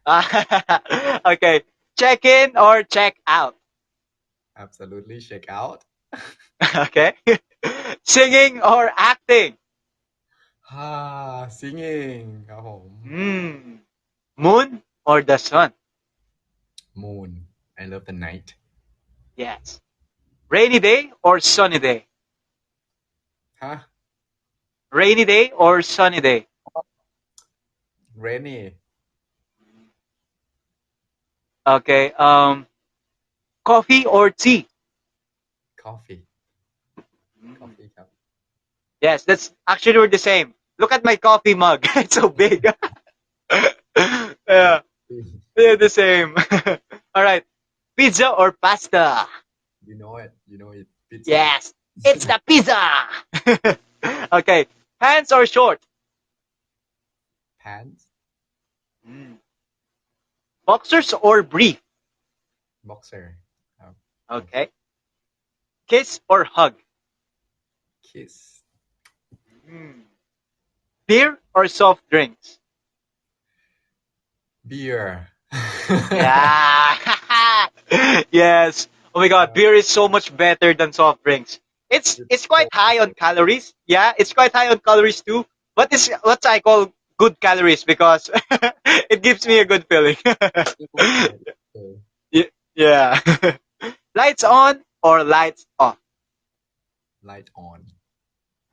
Okay. Check in or check out? Absolutely. Check out. Okay. Singing or acting? Singing. Oh, Mm. Moon or the sun? moon. I love the night. Yes. Rainy day or sunny day? Huh? Rainy day or sunny day? Rainy. Okay. Coffee or tea? Coffee. Coffee cup. Yes, that's actually we're the same. Look at my coffee mug. It's so big. Yeah, they're the same. All right. Pizza or pasta? You know it. You know it. Pizza. Yes, it's the pizza. Okay. Pants or short? Pants. Mm. Boxers or brief? Boxer. Okay. Kiss or hug? Kiss. Mm. Beer or soft drinks? Beer. Yeah. Yes. Oh my God, beer is so much better than soft drinks. It's quite high on calories. Yeah, it's quite high on calories too. But it's what I call good calories because it gives me a good feeling. Okay. Yeah. Lights on or lights off? Light on.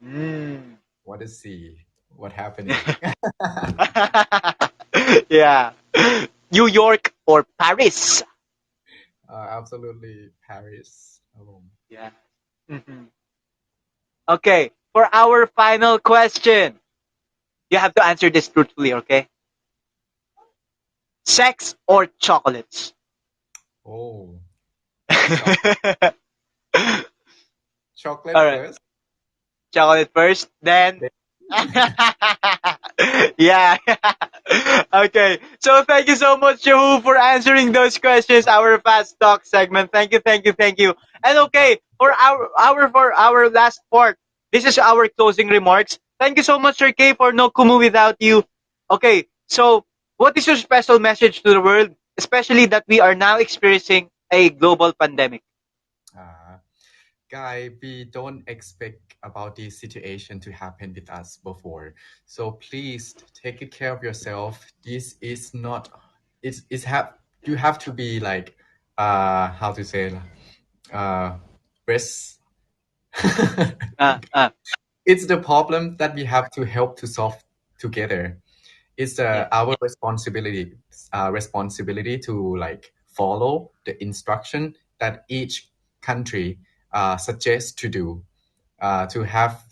Mm. What is C? What happening? Yeah. New York or Paris? Absolutely Paris. Oh. Yeah. Mhm. Okay, for our final question, you have to answer this truthfully, okay? Sex or chocolates? Oh. All Chocolate right, first. chocolate first, then. Then Yeah. Okay. So thank you so much, Yahu, for answering those questions. Our fast talk segment. Thank you. And okay, for our last part, this is our closing remarks. Thank you so much, Sir K, for no Kumu without you. Okay. So what is your special message to the world, especially that we are now experiencing a global pandemic? uh, Guy, we don't expect about this situation to happen with us before. So please take good care of yourself. This is not it's have you have to be like how to say rest. Uh, It's the problem that we have to help to solve together. It's yeah. our responsibility to like follow the instruction that each country suggests to do, to have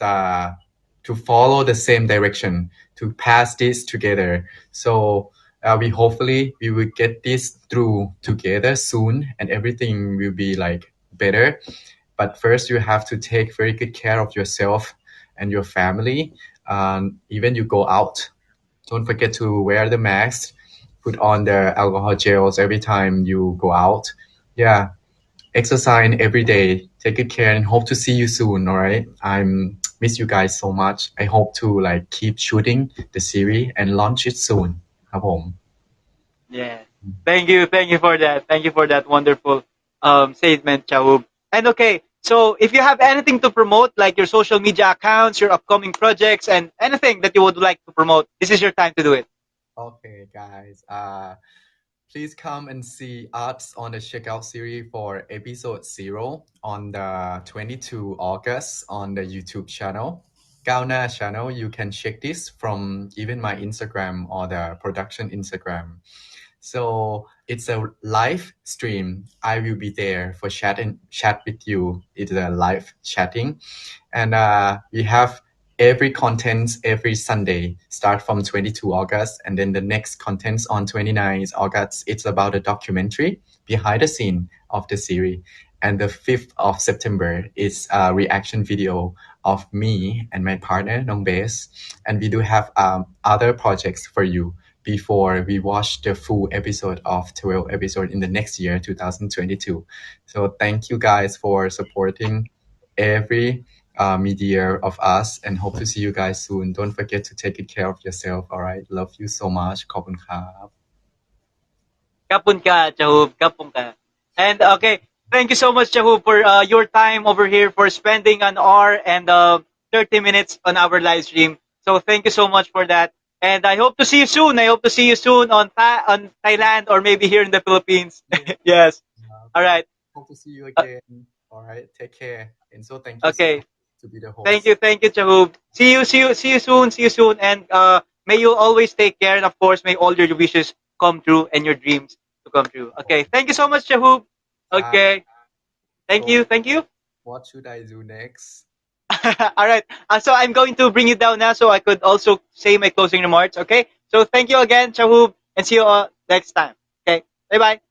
to follow the same direction, to pass this together. So we hopefully we will get this through together soon, and everything will be like better. But first, you have to take very good care of yourself and your family. Even you go out, don't forget to wear the mask, put on the alcohol gels every time you go out. Yeah, exercise every day. Take good care and hope to see you soon. All right. I'm miss you guys so much. I hope to like keep shooting the series and launch it soon. ครับผม Yeah. Thank you for that. Thank you for that wonderful statement, Chahub. And okay, so if you have anything to promote, like your social media accounts, your upcoming projects, and anything that you would like to promote, this is your time to do it. Okay, guys. Please come and see us on the Checkout series for episode 0 on the 22 August on the YouTube channel. Gaona channel, you can check this from even my Instagram or the production Instagram. So it's a live stream. I will be there for chat with you. It's a live chatting. And we have every content every Sunday, start from 22 August. And then the next contents on 29 August, it's about a documentary behind the scene of the series. And the 5th of September is a reaction video of me and my partner, Nong Bes. And we do have other projects for you before we watch the full episode of 12 episode in the next year, 2022. So thank you guys for supporting every media of us and hope to see you guys soon. Don't forget to take good care of yourself. All right. Love you so much. ขอบคุณครับ Kapun ka, Chahub. Kapun ka. And okay, thank you so much, Chahub, for your time over here, for spending an hour and 30 minutes on our live stream. So thank you so much for that. And I hope to see you soon. I hope to see you soon on Thailand or maybe here in the Philippines. Yes. All right. Hope to see you again. All right. Take care. And so thank you so Okay. much to be the host. Thank you, Chahub. See you soon. And may you always take care. And of course, may all your wishes come true and your dreams to come true. Okay. Thank you so much, Chahub. Okay. Thank you. What should I do next? All right. So I'm going to bring it down now so I could also say my closing remarks. Okay. So thank you again, Chahub, and see you all next time. Okay. Bye-bye.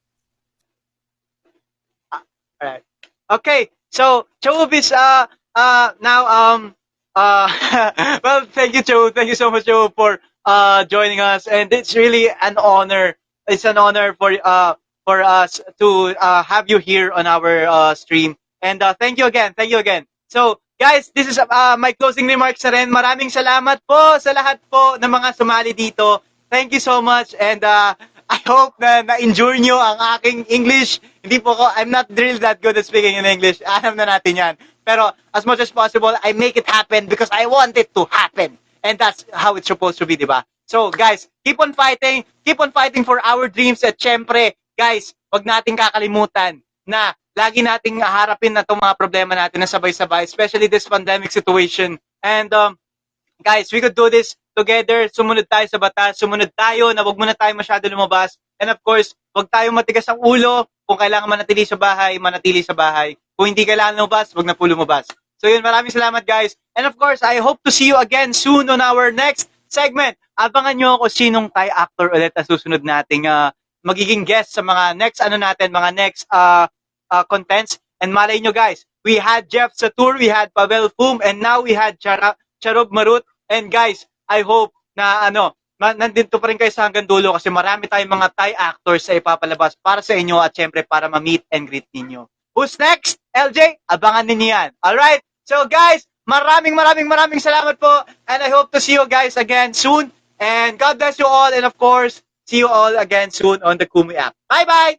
All right. Okay. So Chahub is now well, thank you, Chahub. Thank you so much, Chahub, for joining us, and it's really an honor. It's an honor for us to have you here on our stream. And thank you again. Thank you again. So, guys, this is my closing remarks na rin. Maraming salamat po sa lahat po ng mga sumali dito. Thank you so much. And I hope na-enjoy nyo ang aking English. Hindi po ko, I'm not really that good at speaking in English. Alam na natin yan. Pero as much as possible, I make it happen because I want it to happen. And that's how it's supposed to be, di ba? So, guys, keep on fighting for our dreams. At syempre, guys, wag nating kakalimutan na lagi nating harapin na itong mga problema natin na sabay-sabay, especially this pandemic situation. And guys, we could do this together. Sumunod tayo sa batas, sumunod tayo na wag muna tayo masyado lumabas. And of course, wag tayo matigas ang ulo. Kung kailangan manatili sa bahay, manatili sa bahay. Kung hindi kailangan lumabas, wag na po lumabas. So yun, maraming salamat guys. And of course, I hope to see you again soon on our next segment. Abangan nyo kung sinong Thai actor ulit ang susunod nating magiging guest sa mga next mga next contents. And malay nyo guys, we had Jeff Satur, we had Pavel Fum, and now we had Charob Marut. And guys, I hope na nandito pa rin kayo sa hanggang dulo kasi marami tayong mga Thai actors sa ipapalabas para sa inyo at syempre para ma-meet and greet ninyo. Who's next? LJ? Abangan ninyo yan. Alright? So guys, maraming salamat po, and I hope to see you guys again soon. And God bless you all, and of course, see you all again soon on the Kumi app. Bye-bye!